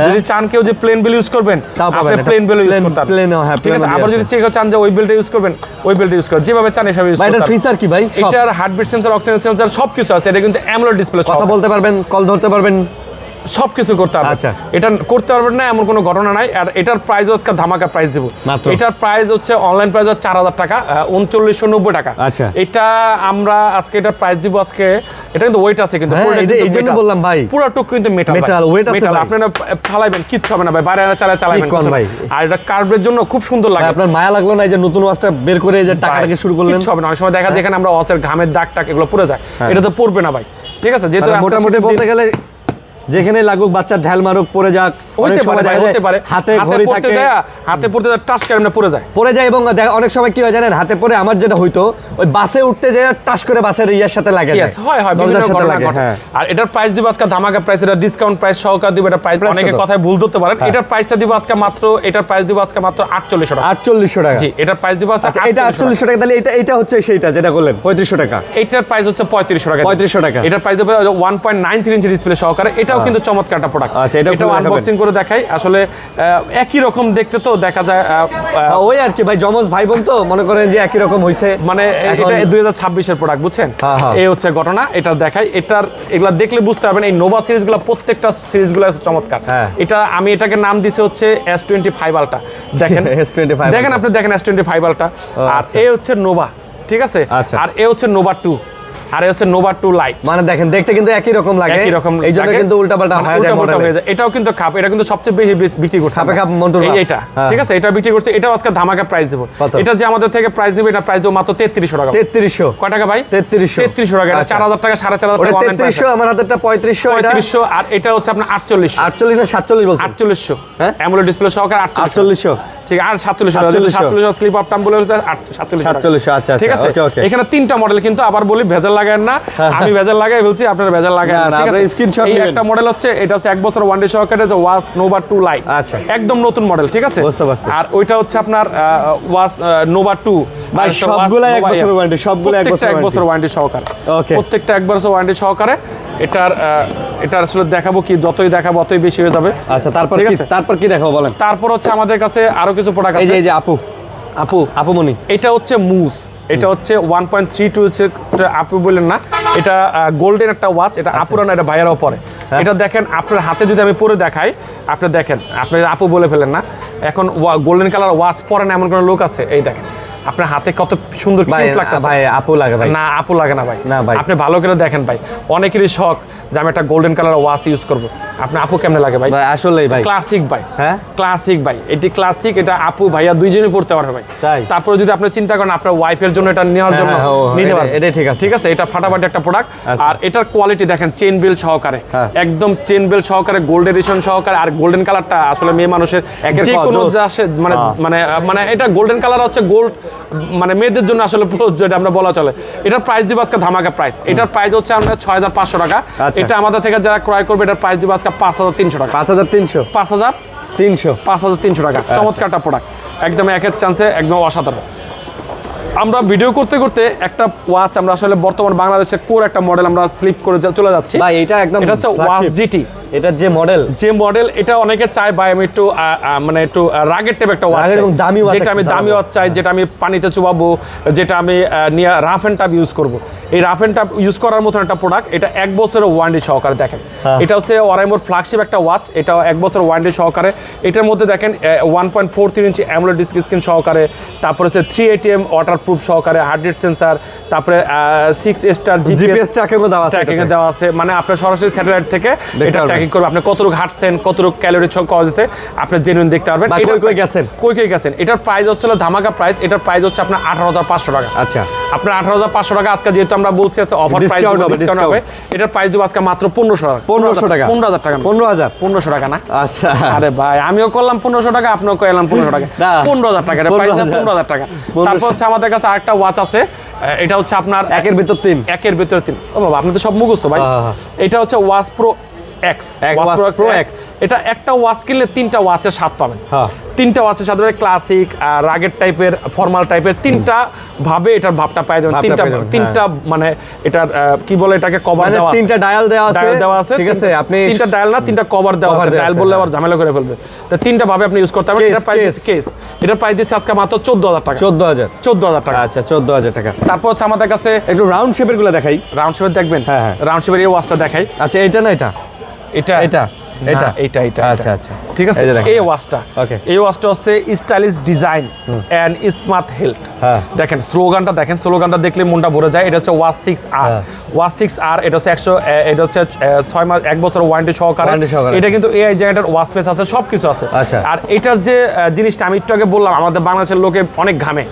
যদি চান কেউ যে প্লেন বেল ইউজ করবেন, আপনি প্লেন বেল ইউজ করতে পারবেন, ঠিক আছে। আবার যদি চান যে ওই বেলটা ইউজ করবেন, ওই বেলটা ইউজ করবেন, যেভাবে চান এভাবে ইউজ করতে পারবেন।
এটার ফিচার কি ভাই?
এটার হার্টবিট সেন্সর, অক্সিজেন সেন্সর সবকিছু আছে। এটা কিন্তু অ্যামোলেড ডিসপ্লে,
কথা বলতে পারবেন, কল ধরতে পারবেন,
সবকিছু করতে পারবেন।
আচ্ছা,
এটা করতে পারবেন না এমন কোনো ঘটনা নাই। আর এটার প্রাইস আজকে ধামাকা প্রাইস দেব। এটার প্রাইস হচ্ছে অনলাইন প্রাইস হচ্ছে 4000 টাকা, 3990 টাকা।
আচ্ছা,
এটা আমরা আজকে এটার প্রাইস দিব আজকে। এটা কিন্তু ওয়েট আছে, কিন্তু
এই জন্য বললাম ভাই,
পুরোটুক কিন্তু মেটাল ওয়েট আছে ভাই। আপনারা ফালাইবেন কিচ্ছু হবে না ভাই, বাইরে চালাবেন ভাই। আর এটা কার্ভের জন্য খুব সুন্দর লাগে।
আপনার মায়া লাগলো না যে নতুন ওয়াচটা বের করে যে টাকাটাকে শুরু করলেন?
কিচ্ছু হবে না। অনেক সময় দেখা যায় এখানে আমরা ওয়াচের ঘামের দাগ টাক এগুলো পড়ে যায়, এটা তো পড়বে না ভাই, ঠিক আছে। যেহেতু
মোটামুটি বলতে গেলে যেখানে লাগুক, বাচ্চা ঢাল মারুক, পড়ে যাক, অনেক সময়
হতে পারে
হাতে ঘড়ি থাকে,
হাতে পড়তে যায় টাচ করে
পড়ে যায়। এবং অনেক সময় কি হয় জানেন, হাতে পড়ে আমার যেটা হইতো, ওই বাসে উঠতে যায় টাচ করে বাসের ইয়ার সাথে লাগে যায়,
হয় বিভিন্ন ঘটনা ঘটে। আর এটার প্রাইস দিব আজকে ধামাকা প্রাইস, এটা ডিসকাউন্ট প্রাইস সহকারে দিব। এটা প্রাইস অনেকে কথায় ভুল ধরতে পারেন। এটার প্রাইসটা দিব আজকে মাত্র, এটার প্রাইস দিব আজকে মাত্র 4800 টাকা।
4800 টাকা,
জি। এটার প্রাইস দিব আজকে
এটা 4800 টাকা। তাহলে এটা হচ্ছে সেইটা যেটা বললেন 3500 টাকা।
এটার প্রাইস হচ্ছে 3500 টাকা।
3500 টাকা।
এটার প্রাইস দিব 1.93 ইঞ্চি ডিসপ্লে সহকারে। এটাও কিন্তু চমৎকার একটা প্রোডাক্ট।
আচ্ছা, এটা
আনবক্সিং করে দেখাই। আসলে একই রকম দেখতে তো দেখা যায়,
ওই আর কি ভাই, জমজ ভাই বোন তো মনে করেন যে একই রকম হইছে,
মানে এটা 2026 এর প্রোডাক্ট, বুঝছেন? এই হচ্ছে ঘটনা। এটা দেখাই, এটার এগুলা দেখলে বুঝতে পারবেন এই নোভা সিরিজগুলো প্রত্যেকটা সিরিজগুলো আছে চমৎকার। এটা আমি এটাকে নাম দিয়েছি হচ্ছে S25 আলট্রা। দেখেন S25, দেখেন আপনি দেখেন S25 আলট্রা। আর এই হচ্ছে নোভা, ঠিক আছে। আর এই হচ্ছে নোভা 2, আর এই হচ্ছে নোভা 2 লাইট।
মানে দেখেন দেখতে কিন্তু একই রকম লাগে, এইজন্য কিন্তু উল্টাপাল্টা হয়ে যায় মডেল।
এটাও কিন্তু খাপ, এটা কিন্তু সবচেয়ে বেশি বিক্রি করছে
খাপে খাপ মন্টুর
এইটা, ঠিক আছে। এটা বিক্রি করছে, এটাও আজকে ধামাকা প্রাইস দেব। এটা যে আমাদের থেকে প্রাইস নেবে, এটা প্রাইস দেব মাত্র 3300 টাকা।
3300
কয় টাকা ভাই?
3300
টাকা। এটা 4000 টাকা, 4500 টাকা অনলাইন প্রাইস।
3300, আমার হাতেরটা 3500।
আর এটা হচ্ছে আপনার 4800
না 47 বলছেন?
4800, হ্যাঁ, অ্যামোলেড ডিসপ্লে সহকারে
4800,
ঠিক। আর 4700 স্লিপ অফ টার্ম বলে হচ্ছে 4700।
আচ্ছা,
ঠিক আছে। এখানে তিনটা মডেল, কিন্তু আবার বলি ভেজাল লাগায় না, আমি ভেজাল লাগাই বলছি, আপনারা ভেজাল লাগায় না, ঠিক আছে। এই একটা মডেল হচ্ছে, এটা হচ্ছে 1 বছর ওয়ারেন্টি সহকারে ওয়াচ নোভা 2 লাইট,
আচ্ছা,
একদম নতুন মডেল, ঠিক আছে।
বুঝতে পারছি।
আর ওইটা হচ্ছে আপনার ওয়াচ নোভা 2,
ভাই সবগুলো 1 বছর ওয়ারেন্টি, সবগুলো 1 বছর
ওয়ারেন্টি সহকারে,
ওকে,
প্রত্যেকটা 1 বছর ওয়ারেন্টি সহকারে। এটার আসলে দেখাবো কি, যতই দেখাবো অতই বেশি হয়ে যাবে।
আচ্ছা, তারপর কি দেখাবো বলেন?
তারপর হচ্ছে আমাদের কাছে আরো কিছু প্রোডাক্ট আছে।
এই যে আপুমনি,
এটা হচ্ছে মুস, এটা হচ্ছে 1.32 হচ্ছে, আপু বলেন না, এটা গোল্ডেন একটা ওয়াচ। এটা আপুরা না, এটা ভাইয়ারাও পরে। এটা দেখেন আপনার হাতে যদি আমি পরে দেখাই, আপনি দেখেন, আপনি আপু বলে ফেলেন না। এখন গোল্ডেন কালার ওয়াচ পরে না এমন কোনো লোক আছে? এই দেখেন আপনার হাতে কত সুন্দর
ভাই
কিউট লাগতেছে
ভাই আপু লাগে ভাই
না আপু লাগে না ভাই
না ভাই
আপনি ভালো করে দেখেন ভাই অনেকেরই শখ যে আমি একটা গোল্ডেন কালার ওয়াচ ইউজ করব আপনি আপু কেমনে লাগে ভাই
ভাই আসলেই ভাই
ক্লাসিক ভাই
হ্যাঁ
ক্লাসিক ভাই এটি ক্লাসিক এটা আপু ভাইয়া দুইজনই পড়তে পারবে ভাই
তাই
তারপরে যদি আপনি চিন্তা করেন আপনার ওয়াইফের জন্য এটা নেওয়ার জন্য নিতে পারবেন
এটা ঠিক আছে
ঠিক আছে এটা ফাটাফাটি একটা প্রোডাক্ট আর এটার কোয়ালিটি দেখেন চেইন বেল সহকারে একদম চেইন বেল সহকারে গোল্ড এডিশন সহকারে আর গোল্ডেন কালারটা আসলে মেয়ে মানুষের যে কোনো মানে মানে মানে এটা গোল্ডেন কালার হচ্ছে গোল্ড মানে মেয়েদের জন্য আসলে প্রযোজ্য এটা আমরা বলা চলে এটার প্রাইস দিব আজকে ধামাকা প্রাইস এটার প্রাইস হচ্ছে আমরা 6500 টাকা এটা আমাদের থেকে যারা ক্রয় করবে এটার প্রাইস দিব আজকে 5300 টাকা 5300 টাকা চমৎকারটা প্রোডাক্ট একদম একের চান্সে একদম অসাধারণ আমরা ভিডিও করতে করতে একটা ওয়াচ আমরা আসলে বর্তমান বাংলাদেশের কোর একটা মডেল আমরা স্লিপ করে চলে যাচ্ছি
ভাই এটা একদম
এটা হচ্ছে ওয়াচ জিটি
এটা যে মডেল
এটা অনেকে চায় ভাই আমি একটু মানে একটু রাগের টাইপ একটা ওয়াচ যেটা আমি দামি ওয়াচ চাই যেটা আমি পানিতে চুবাবো যেটা আমি নিয়ে রাফ এন্ড টাফ ইউজ করব এই রাফ এন্ড টাফ ইউজ করার মতন একটা প্রোডাক্ট এটা 1 বছরের ওয়ারেন্টি সহকারে দেখেন এটা হচ্ছে ওরাইমোর ফ্ল্যাগশিপ একটা ওয়াচ এটা 1 বছর ওয়ারেন্টি সহকারে এটার মধ্যে দেখেন 1.43 ইঞ্চি অ্যামোলেড ডিসপ্লে স্ক্রিন সহকারে তারপর হচ্ছে 3 ATM ওয়াটারপ্রুফ সহকারে হার্ট রেট সেন্সর তারপরে 6 স্টার জিপিএস ট্র্যাকিং দেওয়া আছে মানে আপনার সরাসরি স্যাটেলাইট থেকে এটা ট্র্যাকিং করবে আপনি কতটুকু হাঁটছেন কতটুকু ক্যালোরি খাওয়া হচ্ছে আপনি জেনুইন দেখতে পারবেন কই গেছেন এটার প্রাইস হচ্ছে ধামাকা প্রাইস এটার প্রাইস হচ্ছে আপনার 18500 টাকা
আচ্ছা
আপনার 18500 টাকা আজকে যেহেতু আমরা বলছি আছে অফার প্রাইস ডিসকাউন্ট হবে এটার প্রাইস দিব আজকে মাত্র 1500 টাকা 15000 টাকা 1500 টাকা না
আচ্ছা
আরে ভাই আমিও করলাম 1500 টাকা আপনিও কইলাম 1500 টাকা 15000 টাকা এটা প্রাইস 15000 টাকা তারপর হচ্ছে আমাদের কাছে আরেকটা ওয়াচ আছে এটা হচ্ছে আপনার একের ভিতর তিন ও বাবা আপনি তো সব মুখস্থ ভাই এটা হচ্ছে ওয়াচ প্রো এক্স এটা একটা ওয়াচ কিনলে 3টা ওয়াচের স্বাদ পাবেন 3টা ওয়াচের সাথে ক্লাসিক রাগের টাইপের ফর্মাল টাইপের 3টা ভাবে এটার ভাবটা পাওয়া যাবে 3টা মানে এটার কি বলে এটাকে কভার দেওয়া আছে
3টা ডায়াল দেওয়া আছে
ঠিক আছে আপনি 3টা ডায়াল না 3টা কভার দেওয়া আছে ডায়াল বললে আবার ঝামেলা করে ফেলবে তো 3টা ভাবে আপনি ইউজ করতে পারবেন এটা প্রাইস কেস এটার প্রাইস দিচ্ছে আজকে মাত্র 14000 টাকা 14000 টাকা
আচ্ছা 14000 টাকা
তারপর হচ্ছে আমাদের কাছে
একটু রাউন্ড শেপের গুলো দেখাই
রাউন্ড শেপের দেখবেন হ্যাঁ রাউন্ড শেপের এই ওয়াচটা দেখাই
আচ্ছা এটা না এটা আচ্ছা
ঠিক আছে এই ওয়াচটা এই ওয়াচটা হচ্ছে stylish design and smart health দেখেন স্লোগানটা দেখলে মনটা ভরে যায় এটা হচ্ছে ওয়াচ 6R এটা হচ্ছে 100 এটা হচ্ছে 6 মাস 1 বছর ওয়ারেন্টি সহকারে এটা কিন্তু এআই জেনারেটর ওয়াচ স্পেস আছে সবকিছু আছে আর এটার যে জিনিসটা আমি একটু আগে বললাম আমাদের বাংলাদেশের লোকে অনেক ঘামে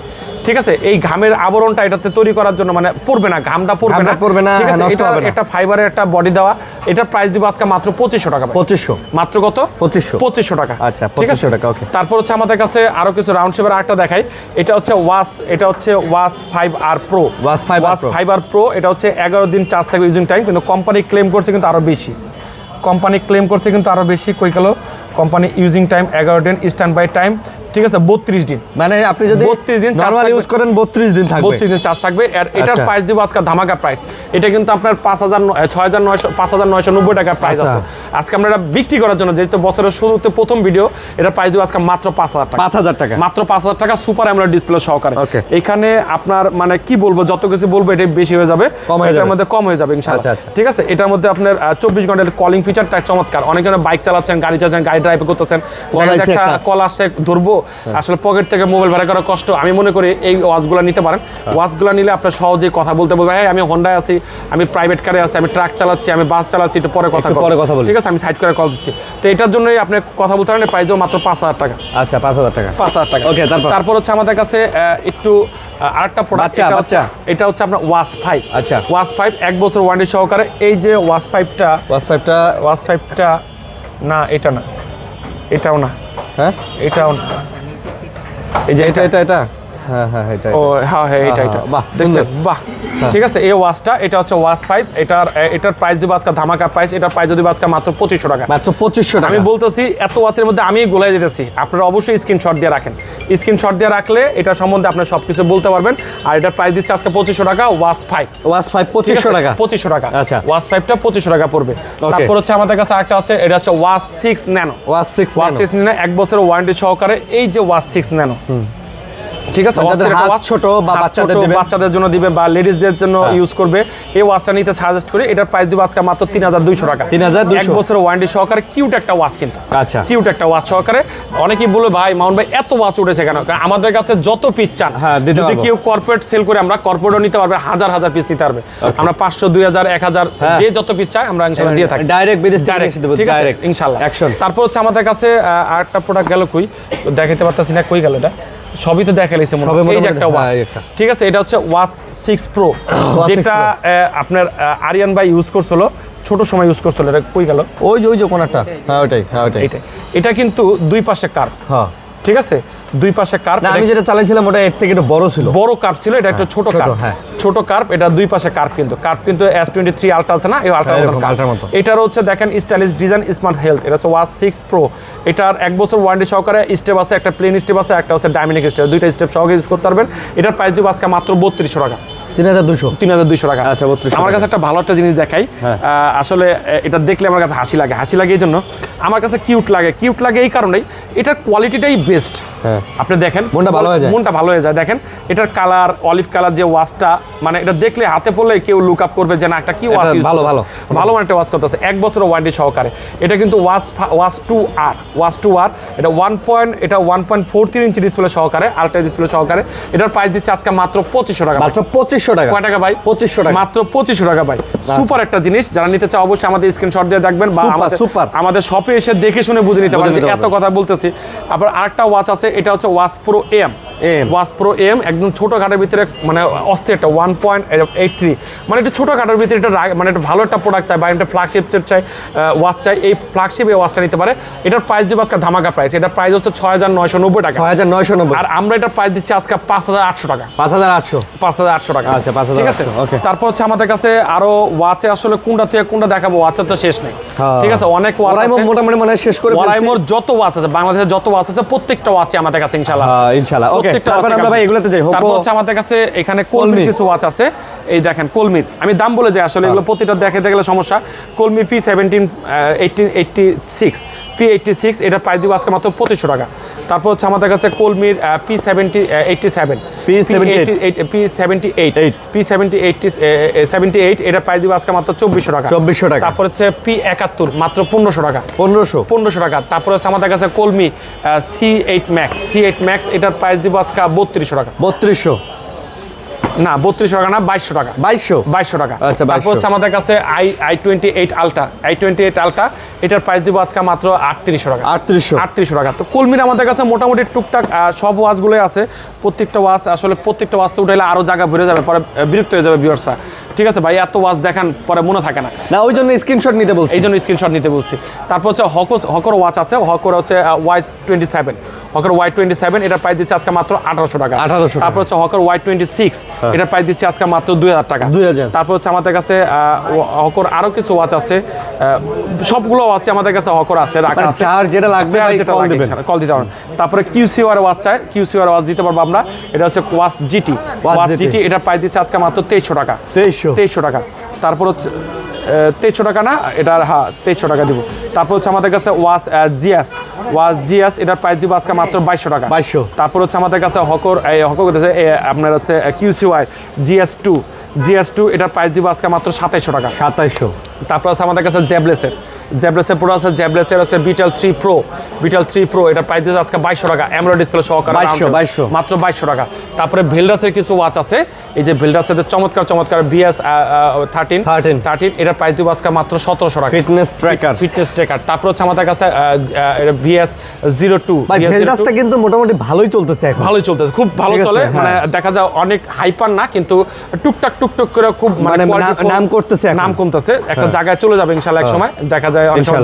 ঠিক আছে এই ঘামের আবরণটা এটাতে তৈরি করার জন্য মানে পড়বে না ঘামটা পড়বে না ঠিক আছে এটা ফাইবারের একটা বডি দেওয়া এটার প্রাইস দিব আজকে মাত্র 2500 টাকা
2500
মাত্র কত 2500 টাকা
আচ্ছা 2500 টাকা ওকে
তারপর হচ্ছে আমাদের কাছে আরো কিছু রাউন্ড শেপের আরেকটা দেখাই এটা হচ্ছে watch 5R Pro watch 5R Pro এটা হচ্ছে 11 দিন চার্জ থাকবে ইউজিং টাইম কিন্তু কোম্পানি ক্লেম করছে কিন্তু আরো বেশি কই গেল কোম্পানি ইউজিং টাইম 11 দিন স্ট্যান্ড বাই টাইম ঠিক আছে 32 দিন
মানে আপনি যদি
32 দিন
নরমাল ইউজ করেন 32 দিন থাকবে
32 দিন চার্জ থাকবে আর এটার প্রাইস দিব আজকে ধামাকা প্রাইস এটা কিন্তু আপনার 5990 টাকা প্রাইস আছে আজকে আমরা এটা বিক্রি করার জন্য যেহেতু বছরের শুরুতে প্রথম ভিডিও এটা প্রাইস দিব আজকে মাত্র 5000 টাকা মাত্র 5000 টাকা সুপার অ্যামোলেড ডিসপ্লে সহকারে এখানে আপনার মানে কি বলবো যত কিছু বলবো এটা বেশি হয়ে যাবে এটার মধ্যে কম হয়ে যাবে ইনশাআল্লাহ ঠিক আছে এটার মধ্যে আপনার 24 ঘন্টার কলিং ফিচারটা চমৎকার অনেকজন বাইক চালাচ্ছেন গাড়ি চালাচ্ছেন গাড়ি ড্রাইভ করতেছেন একটা কল আসছে ধরবো আসলে পকেট থেকে মোবাইল ভাড়া করা কষ্ট আমি মনে করি এই ওয়াচগুলো নিতে পারেন ওয়াচগুলো নিলে আপনার সহজেই কথা বলতে বলবে হ্যাঁ আমি হোন্ডায় আছি আমি প্রাইভেট কারে আছি আমি ট্রাক চালাচ্ছি আমি বাস চালাচ্ছি একটু পরে কথা বলি ঠিক আছে আমি সাইড করে কল দিচ্ছি তো এটার জন্যই আপনি কথা বলতে পারেন প্রাইস দেবো মাত্র 5000 টাকা
আচ্ছা 5000 টাকা
ওকে তারপর হচ্ছে আমাদের কাছে একটু আরেকটা প্রোডাক্ট এটা হচ্ছে আপনার ওয়াচ 5
আচ্ছা
ওয়াচ 5 1 বছর ওয়ারেন্টি সহকারে এই যে ওয়াচ 5টা না এটাও না হ্যাঁ এটাও না এই যে এটা হ্যাঁ এটা ও হ্যাঁ এটা বাহ দেখছেন বাহ ঠিক আছে এই ওয়াচটা এটা হচ্ছে ওয়াচ 5 এটার প্রাইস দিব আজকে ধামাকা প্রাইস এটার প্রাইস দিব আজকে মাত্র 2500 টাকা আমি বলতেছি এত ওয়াচের মধ্যে আমি গোলাই দিতেছি আপনারা অবশ্যই স্ক্রিনশট দিয়ে রাখেন স্ক্রিনশট দিয়ে রাখলে এটা সম্বন্ধে আপনি সবকিছু বলতে পারবেন আর এটার প্রাইস দিচ্ছে আজকে 2500 টাকা ওয়াচ 5 2500 টাকা আচ্ছা ওয়াচ 5টা 2500 টাকা পড়বে তারপর হচ্ছে আমাদের কাছে আরেকটা আছে এটা হচ্ছে ওয়াচ 6 ন্যানো 1 বছরের ওয়ারেন্টি সহকারে এই যে ওয়াচ 6 ন্যানো ঠিক আছে,
যাদের হাত ছোট বা
বাচ্চাদের জন্য দিবে বা লেডিসদের জন্য ইউজ করবে, এই ওয়াচটা নিতে সাজেস্ট করি। এটার প্রাইস দিব আজকে মাত্র 3200 টাকা।
3200,
1 বছরের ওয়ারেন্টি সহকারে কিউট একটা ওয়াচ কিন্তু।
আচ্ছা,
কিউট একটা ওয়াচ সহকারে। অনেকেই বলে ভাই মামুন ভাই এত ওয়াচ উঠেছে কেন? আমাদের কাছে যত পিস চান, যদি কেউ কর্পোরেট সেল করে আমরা কর্পোরেটও নিতে পারবে, হাজার হাজার পিস নিতে পারবে। আমরা 500, 2000, 1000 যে যত পিস চাই আমরা ইনশাআল্লাহ দিয়ে থাকি।
ডাইরেক্ট বিদেশ থেকে এসে দেব, ডাইরেক্ট
ইনশাআল্লাহ।
অ্যাকশন।
তারপর হচ্ছে আমাদের কাছে আরেকটা প্রোডাক্ট গেল কই, দেখাইতে পারতাছি না, কই গেল এটা? সবই তো দেখাইছে মনে হয়। এই যে একটা ওয়াচ, ঠিক আছে, এটা হচ্ছে ওয়াচ 6 প্রো, যেটা আপনার আরিয়ান ভাই ইউজ করছিল, ছোট সময় ইউজ করছিল। এটা কই গেল?
ওই যে কোনটা, হ্যাঁ ওটাই।
এটা কিন্তু দুই পাশে কার্ভ,
হ্যাঁ
ঠিক আছে, দুই পাশে কার্ভ।
আমি যেটা চালাইছিলাম ওটা এর থেকে একটু বড় ছিল,
বড় কার্ভ ছিল, এটা একটা ছোট কার্ভ, ছোট কার্ভ। এটা দুই পাশে কার্ভ কিন্তু S23 আলট্রা আছে না, এই আলট্রার মতো। এটার হচ্ছে দেখেন স্টাইলিশ ডিজাইন, স্মার্ট হেলথ। এটা হচ্ছে ওয়াচ 6 প্রো। এটার 1 বছর ওয়ারেন্টি সহকারে স্টেপ আছে, একটা প্লেন স্টেপ আছে, একটা হচ্ছে ডাইনামিক স্টেপ, দুইটা স্টেপ সহকারে ইউজ করতে পারবেন। এটার প্রাইস দিব আজকে মাত্র 3200 টাকা। 3200 টাকা।
আচ্ছা, 3200।
আমার কাছে একটা ভালো একটা জিনিস দেখাই, আসলে এটা দেখলে আমার কাছে হাসি লাগে এই জন্য, আমার কাছে কিউট লাগে এই কারণেই, এটার কোয়ালিটিটাই বেস্ট। আপনি দেখেন মনটা ভালো হয়ে যায়। দেখেন এটার কালার, অলিভ কালার যে ওয়াচটা, মানে এটা দেখলে হাতে পড়লে কেউ লুক আপ করবে যে না একটা কি ওয়াচ, ভালো মানে একটা ওয়াচ করতেছে। 1 বছরের ওয়ারেন্টি সহকারে। এটা কিন্তু ওয়াচ 2R, এটা 1.43 ইঞ্চি ডিসপ্লে সহকারে, আলট্রা ডিসপ্লে সহকারে। এটার প্রাইস দিচ্ছে আজকে মাত্র 2500 টাকা।
মাত্র 2500 টাকা।
কয় টাকা ভাই? 2500 টাকা। মাত্র 2500 টাকা ভাই। সুপার একটা জিনিস, যারা নিতে চাও অবশ্যই আমাদের স্ক্রিনশট দিয়ে দেখবেন বা আমাদের শপে এসে দেখে শুনে বুঝে নিতে পারবেন। এত কথা বলতেছি। আবার আরেকটা ওয়াচ আছে, এটা হচ্ছে watch pro M. Watch pro M একদম ছোট কাটার ভিতরে, মানে অস্থির একটা 1.83, মানে একটা ছোট কাটার ভিতরে এটা মানে একটা ভালো একটা প্রোডাক্ট চাই বা একটা ফ্ল্যাগশিপ সেট চাই, ওয়াচ চাই, এই ফ্ল্যাগশিপ এই ওয়াচটা নিতে পারে। এটার প্রাইস দিব আজকে ধামাকা প্রাইস। এটার প্রাইস হচ্ছে 6990 টাকা।
6990।
আর আমরা এটার প্রাইস দিচ্ছি আজকে 5800 টাকা।
5800 টাকা। আচ্ছা, 5800।
ঠিক আছে। তারপর হচ্ছে আমাদের কাছে আরো ওয়াচে আসলে কোনটা থেকে কোনটা দেখাবো, ওয়াচের তো শেষ নেই। ঠিক আছে, অনেক ওয়াচ আছে,
মোটামুটি মানে শেষ করে ফেলছি।
ওরাইমোর যত ওয়াচ আছে, বাংলাদেশের যত ওয়াচ আছে, প্রত্যেকটা ওয়াচে আমাদের কাছে ইনশাআল্লাহ আছে।
ইনশাআল্lah। ওকে, তারপর আমরা ভাই এগুলোতে যাই।
তারপর হচ্ছে আমাদের কাছে এখানে কলমির কিছু ওয়াচ আছে। এই দেখেন কলমির, আমি দাম বলে যাই, আসলে এগুলো প্রতিটা দেখাতে গেলে সমস্যা। কলমি P86, এটার প্রাইস দিব আজকে মাত্র 2500 টাকা। তারপর হচ্ছে আমাদের কাছে কলমির P78, এটার প্রাইস দিব আজকে মাত্র 2400 টাকা। তারপর হচ্ছে P71 মাত্র 1500 টাকা। 1500 টাকা। তারপর হচ্ছে আমাদের কাছে কলমি C8 Max, এটার প্রাইস দিব আজকে 3200 টাকা। 3200 না, 3200 টাকা না, 2200 টাকা। 2200 টাকা। আচ্ছা, তারপর হচ্ছে আমাদের কাছে i28 আলট্রা, এটার প্রাইস দিব আজকে মাত্র 3800 টাকা। 3800 টাকা। তো কলমির আমাদের কাছে মোটামুটি টুকটাক সব ওয়াচগুলোই আছে। প্রত্যেকটা ওয়াচ তো উঠাইলে আরো জায়গা ভরে যাবে, পরে বিরক্ত হয়ে যাবে ভিউয়ার্সরা। ঠিক আছে ভাই, এত ওয়াচ দেখান পরে মনে থাকে না,
ওই জন্য স্ক্রিনশট নিতে বলছি।
তারপর হচ্ছে হকর ওয়াচ আছে, হকর হচ্ছে Y27, এটার প্রাইস দিচ্ছে আজকে মাত্র 1800 টাকা। তারপর হচ্ছে হকর Y26, এটার প্রাইস দিচ্ছে আজকে মাত্র 2000 টাকা। তারপর হচ্ছে আমাদের কাছে হকর আরো কিছু ওয়াচ আছে, সবগুলো ওয়াচ আমাদের কাছে হকর আছে, রাখা আছে,
যেটা লাগবে
কল দিতে পারেন। তারপরে QCR ওয়াচ চাই, QCR ওয়াচ দিতে পারবো আমরা। এটা হচ্ছে ওয়াচ GT, এটার প্রাইস দিচ্ছে আজকে মাত্র 2300 টাকা। 2300 টাকা। তারপর হচ্ছে 2300 টাকা না, এটার 2300 টাকা দিব। তারপর হচ্ছে আমাদের কাছে ওয়াচ জিএস, এটার প্রাইস দিব আজকে মাত্র 2200 টাকা। তারপর হচ্ছে আমাদের কাছে হকর আপনার হচ্ছে QCY GS2, এটার প্রাইস দিব আজকে মাত্র 2700 টাকা। তারপর হচ্ছে আমাদের কাছে জ্যাবলেসের পুরো আছে, জ্যাবলেসের আছে বিটেল 3 প্রো, এটার প্রাইস দিচ্ছে আজকে 2200 টাকা, অ্যামোলেড ডিসপ্লে সহকারে মাত্র 2200 টাকা। তারপরে ভেলডাসের কিছু ওয়াচ আছে, এই যে ভেলডাসের চমৎকার VS 13, এটার প্রাইস দিব আজকে মাত্র 1700 টাকা। Fitness tracker. তারপর হচ্ছে আমাদের কাছে VS 02,
ভেলডাসটা কিন্তু মোটামুটি ভালোই চলতেছে,
খুব ভালো চলে, মানে দেখা যায় অনেক হাইপার না, কিন্তু টুকটাক করে খুব মানে নাম কমতেছে, একটা জায়গায় চলে যাবে ইনশাআল্লাহ এক সময়, দেখা যায় অনেক সময়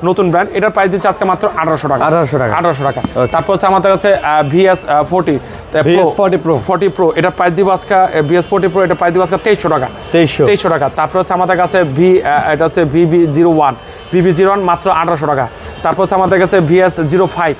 নতুন ব্র্যান্ড। এটার প্রাইস দিচ্ছে আজকে মাত্র 1800 টাকা। 1800 টাকা। তারপর হচ্ছে আমাদের কাছে VS 40 Pro, এটার প্রাইস দিব আজকে VS 40 Pro, এটার প্রাইস দিব আজকে 2300 টাকা। 2300 টাকা। তারপর হচ্ছে আমাদের কাছে এটা হচ্ছে VB01 মাত্র 1800 টাকা। তারপর হচ্ছে আমাদের কাছে VS 05,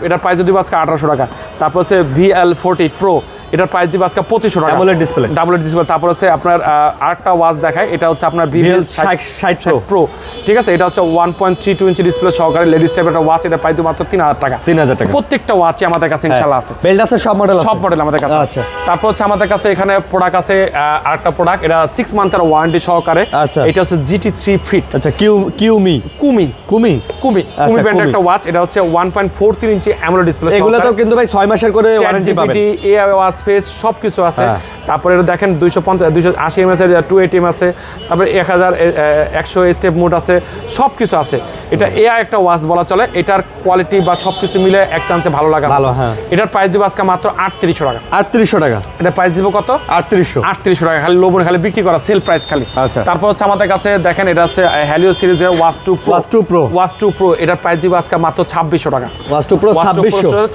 এটার প্রাইস দিব আজকে 1800 টাকা। তারপর হচ্ছে VL40 Pro, এটার প্রাইস দিব আজকে 2500 টাকা।
AMOLED display,
double display. তারপর হচ্ছে আপনার আরেকটা ওয়াচ দেখায়, এটা হচ্ছে আপনার
VVL 60
Pro, ঠিক আছে। এটা হচ্ছে 1.32 ইঞ্চি ডিসপ্লে সহকারে লেডিস টাইপের একটা ওয়াচ, এটা প্রাইস দিব মাত্র 3000 টাকা।
3000 টাকা।
প্রত্যেকটা ওয়াচই আমাদের কাছে ইনশাআল্লাহ আছে,
বেল্ট আছে, সব মডেল আছে,
সব মডেল আমাদের কাছে আছে।
আচ্ছা।
তারপর হচ্ছে আমাদের কাছে এখানে প্রোডাক্ট আছে, আরেকটা প্রোডাক্ট, এটা 6 মান্থের ওয়ারেন্টি সহকারে।
আচ্ছা।
এটা হচ্ছে GT3 ফিট।
আচ্ছা, কুমি
ব্র্যান্ডের একটা ওয়াচ, এটা হচ্ছে 1.43 ইঞ্চি AMOLED ডিসপ্লে।
এগুলোতেও কিন্তু ভাই 6 মাসের করে ওয়ারেন্টি পাবেন,
AI ওয়াচ ফেস সবকিছু আছে। তারপরে এটা দেখেন 280 mAh এর 280 mAh আছে, তারপরে 1100 স্টেপ মোড আছে, সবকিছু আছে। এটা AI একটা ওয়াচ বলা চলে, এটার কোয়ালিটি বা সবকিছু মিলে এক চান্সে ভালো লাগা।
ভালো, হ্যাঁ।
এটার প্রাইস দিব আজকে মাত্র 3800 টাকা।
3800 টাকা।
এটা প্রাইস দিব কত?
3800
টাকা। খালি লোবন খালি বিক্রি করা, সেল প্রাইস খালি।
আচ্ছা।
তারপর হচ্ছে আমাদের কাছে দেখেন, এটা আছে হ্যালিও সিরিজের ওয়াচ 2 প্রো। এটার প্রাইস দিব আজকে মাত্র 2600 টাকা।
ওয়াচ 2 প্রো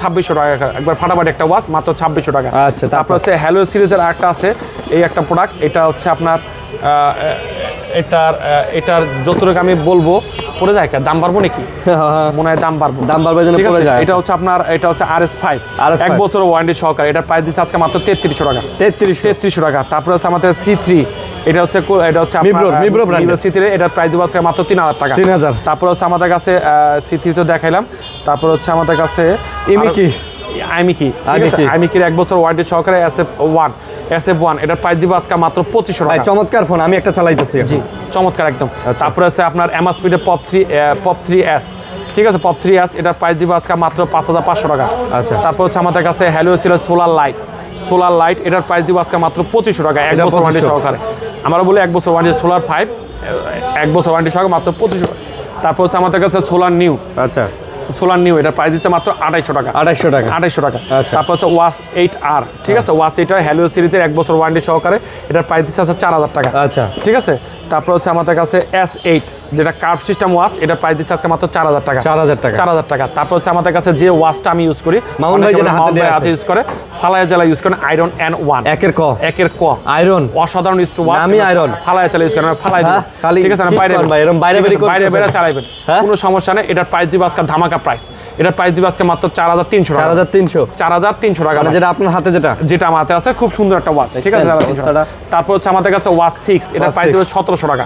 2600 টাকা, একবার ফাটাফাটি একটা ওয়াচ, মাত্র 2600 টাকা।
আচ্ছা।
তারপর হচ্ছে হ্যালিও সিরিজের আরেকটা আছে, এই একটা প্রোডাক্ট, এটা হচ্ছে আপনার এটার যতটুকু আমি বলবো পড়ে যায়, দাম বাড়বো নাকি মনে হয়, দাম বাড়বে
যেন পড়ে যায়।
এটা হচ্ছে আপনার, এটা হচ্ছে RS5 এক বছর ওয়ারেন্টি সহকারে। এটার প্রাইস দিচ্ছে আজকে মাত্র 3300 টাকা। 3300 টাকা। তারপর হচ্ছে আমাদের C3, এটা হচ্ছে
মিব্রো ব্র্যান্ডের
C3, এটার প্রাইস দিব আজকে মাত্র 3000 টাকা।
3000।
তারপর হচ্ছে আমাদের কাছে C3 তো দেখাইলাম। তারপর হচ্ছে আমাদের কাছে আইমিকির 1 বছর ওয়ারেন্টি সহকারে SF1, এটার প্রাইস দিব আজকে মাত্র 2500 টাকা।
চমৎকার ফোন, আমি একটা চালাইতেছি।
জি, চমৎকার একদম। তারপরে আছে আপনার অ্যামাসপিডের পপ 3S, ঠিক আছে, পপ 3S, এটার প্রাইস দিব আজকে মাত্র 5500 টাকা।
আচ্ছা।
তারপর হচ্ছে আমাদের কাছে হ্যালিও ছিল সোলার লাইট, এটার প্রাইস দিব আজকে মাত্র 2500 টাকা, 1 বছর ওয়ারেন্টি সহকারে। আমরা বলি 1 বছর ওয়ারেন্টি, সোলার 5 1 বছর ওয়ারেন্টি সহকারে মাত্র 2500 টাকা। তারপর হচ্ছে আমাদের কাছে সোলার নিউ, এটার প্রাইস দিচ্ছে মাত্র 2800 টাকা। 2800 টাকা। তারপর হচ্ছে ওয়াচ 8R, ঠিক আছে, ওয়াচ 8R হ্যালিও সিরিজের 1 বছর ওয়ারেন্টি সহকারে, এটার প্রাইস দিচ্ছে 4000 টাকা।
আচ্ছা,
ঠিক আছে। তারপর হচ্ছে আমাদের কাছে S8, যেটা কার্ভ সিস্টেম ওয়াচ, এটার প্রাইস দিচ্ছে আজকে মাত্র 4000 টাকা। 4000 টাকা। তারপর হচ্ছে আমাদের কাছে যে ওয়াচটা আমি ইউজ করি,
মামুন ভাই যেটা হাতে
ইউজ করে, ফালায়া জেলা ইউজ করেন, আয়রন N1 একের ক আয়রন, অসাধারণ ওয়াচ। আমি আয়রন ফালায়া জেলা ইউজ করেন, ফালাই দিই, ঠিক আছে, বাইরে চালাইবেন, কোনো সমস্যা নেই। এটার প্রাইস দিব আজকে ধামাকা প্রাইস, এটার প্রাইস দিব আজকে মাত্র 4300 টাকা। 4300 টাকা,
যেটা আপনার হাতে,
যেটা আমার হাতে আছে, খুব সুন্দর একটা ওয়াচ, ঠিক আছে। তারপর হচ্ছে আমাদের কাছে ওয়াচ 6, এটার প্রাইস দিব 1700 টাকা।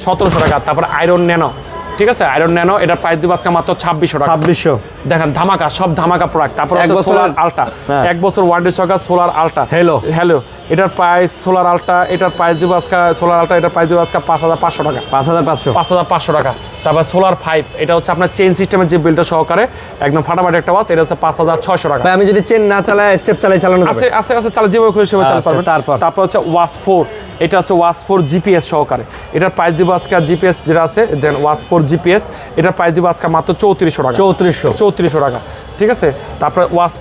1700 টাকা। তারপর আয়রন ন্যানো, ঠিক আছে, আয়রন ন্যানো, এটার প্রাইস দিব আজকে মাত্র 2600 টাকা। 2600, দেখেন ধামাকা, সব ধামাকা প্রোডাক্ট। তারপর সোলার আলট্রা, 1 বছর ওয়ারেন্টি সহকারে সোলার আলট্রা, হ্যালো, এটার প্রাইস সোলার আলট্রা, এটার প্রাইস দিব আজকে সোলার আলট্রা, এটার প্রাইস দিব আজকে 5500 টাকা। 5500 টাকা। তারপর সোলার 5, এটা হচ্ছে আপনার চেইন সিস্টেমের যে বিলটা সহকারে, একদম ফাটাফাটি একটা ওয়াচ, এটা হচ্ছে 5600 টাকা।
আমি যদি চেইন না চালাই, স্টেপ চালাই, চালানো যাবে? আছে,
চালা যেভাবে খুশি সেভাবে চালাতে পারবেন। তারপর হচ্ছে ওয়াচ 4, এটা হচ্ছে ওয়াচ 4 GPS সহকারে, এটার প্রাইস দিব আজকে GPS যেটা আছে, দেন ওয়াচ 4 GPS, এটার প্রাইস দিব আজকে মাত্র 3400 টাকা। 3400 টাকা, ঠিক আছে। তারপরে ওয়াচ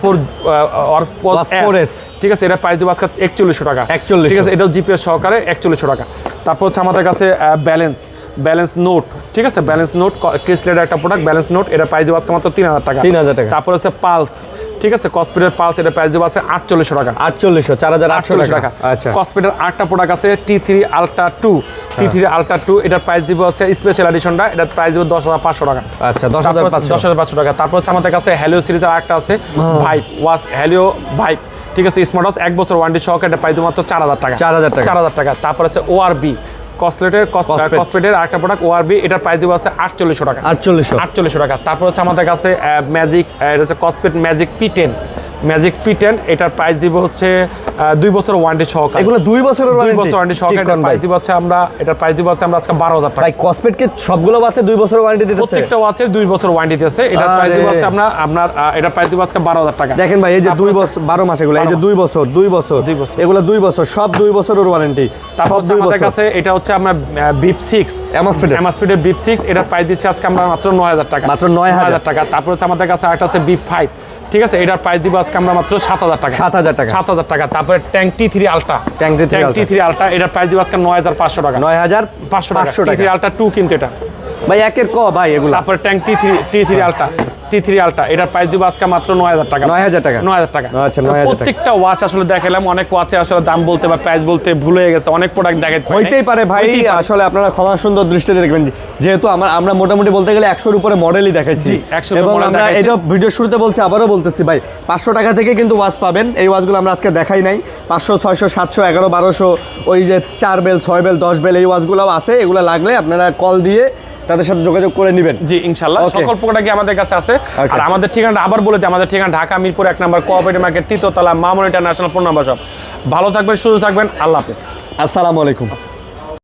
4S, ঠিক আছে, এটার প্রাইস দিব আজকে 4100 টাকা। ঠিক আছে, এটাও GPS সহকারে 4100 টাকা। তারপর হচ্ছে আমাদের কাছে ব্যালেন্স নোট, ঠিক আছে, ব্যালেন্স নোট ক্রিসলের একটা প্রোডাক্ট, ব্যালেন্স নোট, এটা প্রাইস দিব আজকে মাত্র 3000 টাকা। তারপর হচ্ছে পালস, ঠিক আছে, কসপিডের পালস, এটা প্রাইস দিব আছে 4800 টাকা। 4800 টাকা। আচ্ছা। কসপিডের আরেকটা প্রোডাক্ট আছে T3 Ultra 2, এটার প্রাইস দিব আছে স্পেশাল এডিশনটা, এটার প্রাইস দিব 10500 টাকা। আচ্ছা, 10500 টাকা। তারপর হচ্ছে আমাদের কাছে হ্যালিও সিরিজের আরেকটা আছে ভাইব, ওয়াচ হ্যালিও ভাইব, ঠিক আছে, স্মার্ট ওয়াচ 1 বছর ওয়ারেন্টি সহকারে, এটা প্রাইস দিব মাত্র 4000 টাকা। 4000 টাকা। তারপর আছে ORB কসমেটের আরেকটা প্রোডাক্ট ORB, এটার প্রাইস দিব আছে 4800 টাকা। 4800 টাকা। তারপর হচ্ছে আমাদের কাছে ম্যাজিক, এটা হচ্ছে কসমেট ম্যাজিক P10, এটার প্রাইস দিব হচ্ছে 2 বছর ওয়ারেন্টি সহকারে। এগুলো 2 বছরের ওয়ারেন্টি সহকারে, এটার প্রাইস দিব হচ্ছে আমরা আজকে 12000 টাকা। ভাই কসমেটকে সবগুলো ওয়াচে 2 বছর ওয়ারেন্টি দিতেছে, প্রত্যেকটা ওয়াচে 2 বছর ওয়ারেন্টি দিতেছে। এটার প্রাইস দিব হচ্ছে আপনার এটার প্রাইস দিব আজকে 12000 টাকা। দেখেন ভাই, এই যে 2 বছর 12 মাস, এগুলো এই যে 2 বছর এগুলো 2 বছর, সব 2 বছরের ওয়ারেন্টি, সব 2 বছর। আমাদের কাছে এটা হচ্ছে আমরা BIP 6 অ্যামাসপিডের BIP 6, এটার প্রাইস দিচ্ছি আজকে আমরা মাত্র 9000 টাকা। মাত্র 9000 টাকা। তারপর হচ্ছে আমাদের কাছে আরেকটা আছে BIP 5, ঠিক আছে, এটার প্রাইস দিব আজকে আমরা মাত্র 7000 টাকা। 7000 টাকা। তারপরে ট্যাঙ্ক T3 আলট্রা, এটার প্রাইস দিব আজকে 9500 টাকা। 9500 টাকা। T3 আলট্রা 2 কিন্তু এটা ভাই একের ক ভাই এগুলো। তারপরে tank T3 ultra, T3 Ultra, এটার প্রাইস দিব আজকে মাত্র 9000 টাকা।
9000 টাকা।
9000 টাকা।
আচ্ছা, 9000 টাকা।
প্রত্যেকটা ওয়াচ আসলে দেখালাম, অনেক ওয়াচে আসলে দাম বলতে বা প্রাইস বলতে ভুলে গেছে, অনেক প্রোডাক্ট দেখাইতে
হইতেই পারে ভাই, আসলে আপনারা ক্ষমা সুন্দর দৃষ্টিতে দেখবেন, যেহেতু আমরা মোটামুটি বলতে গেলে 100-র উপরে মডেলই দেখাইছি,
জি, 100
এবং
model
আমরা
দেখাইছি।
এটা ভিডিও শুরুতে বলছি, আবারও বলতেছি ভাই, 500 টাকা থেকে কিন্তু ওয়াচ পাবেন। এই ওয়াচগুলো আমরা আজকে দেখাই নাই, 500, 600, 700, 11, 1200, ওই যে 4 বেল, 6 বেল, 10 বেল এই ওয়াচগুলোও আছে। এগুলো লাগলে আপনারা কল দিয়ে তাদের সাথে যোগাযোগ করে নেবেন।
জি ইনশাআল্লাহ,
Okay.
সকল প্রোডাক্টই আমাদের কাছে আছে।
Okay.
আর আমাদের ঠিকানা আবার বলে দিই, আমাদের ঠিকানা ঢাকা মিরপুর 1 নম্বর কোঅপারেটিভ মার্কেট, 3য় তলা, মামুন ইন্টারন্যাশনাল 4 নম্বর শপ। ভালো থাকবেন, সুস্থ থাকবেন, আল্লাহ হাফেজ।
আসসালামু আলাইকুম।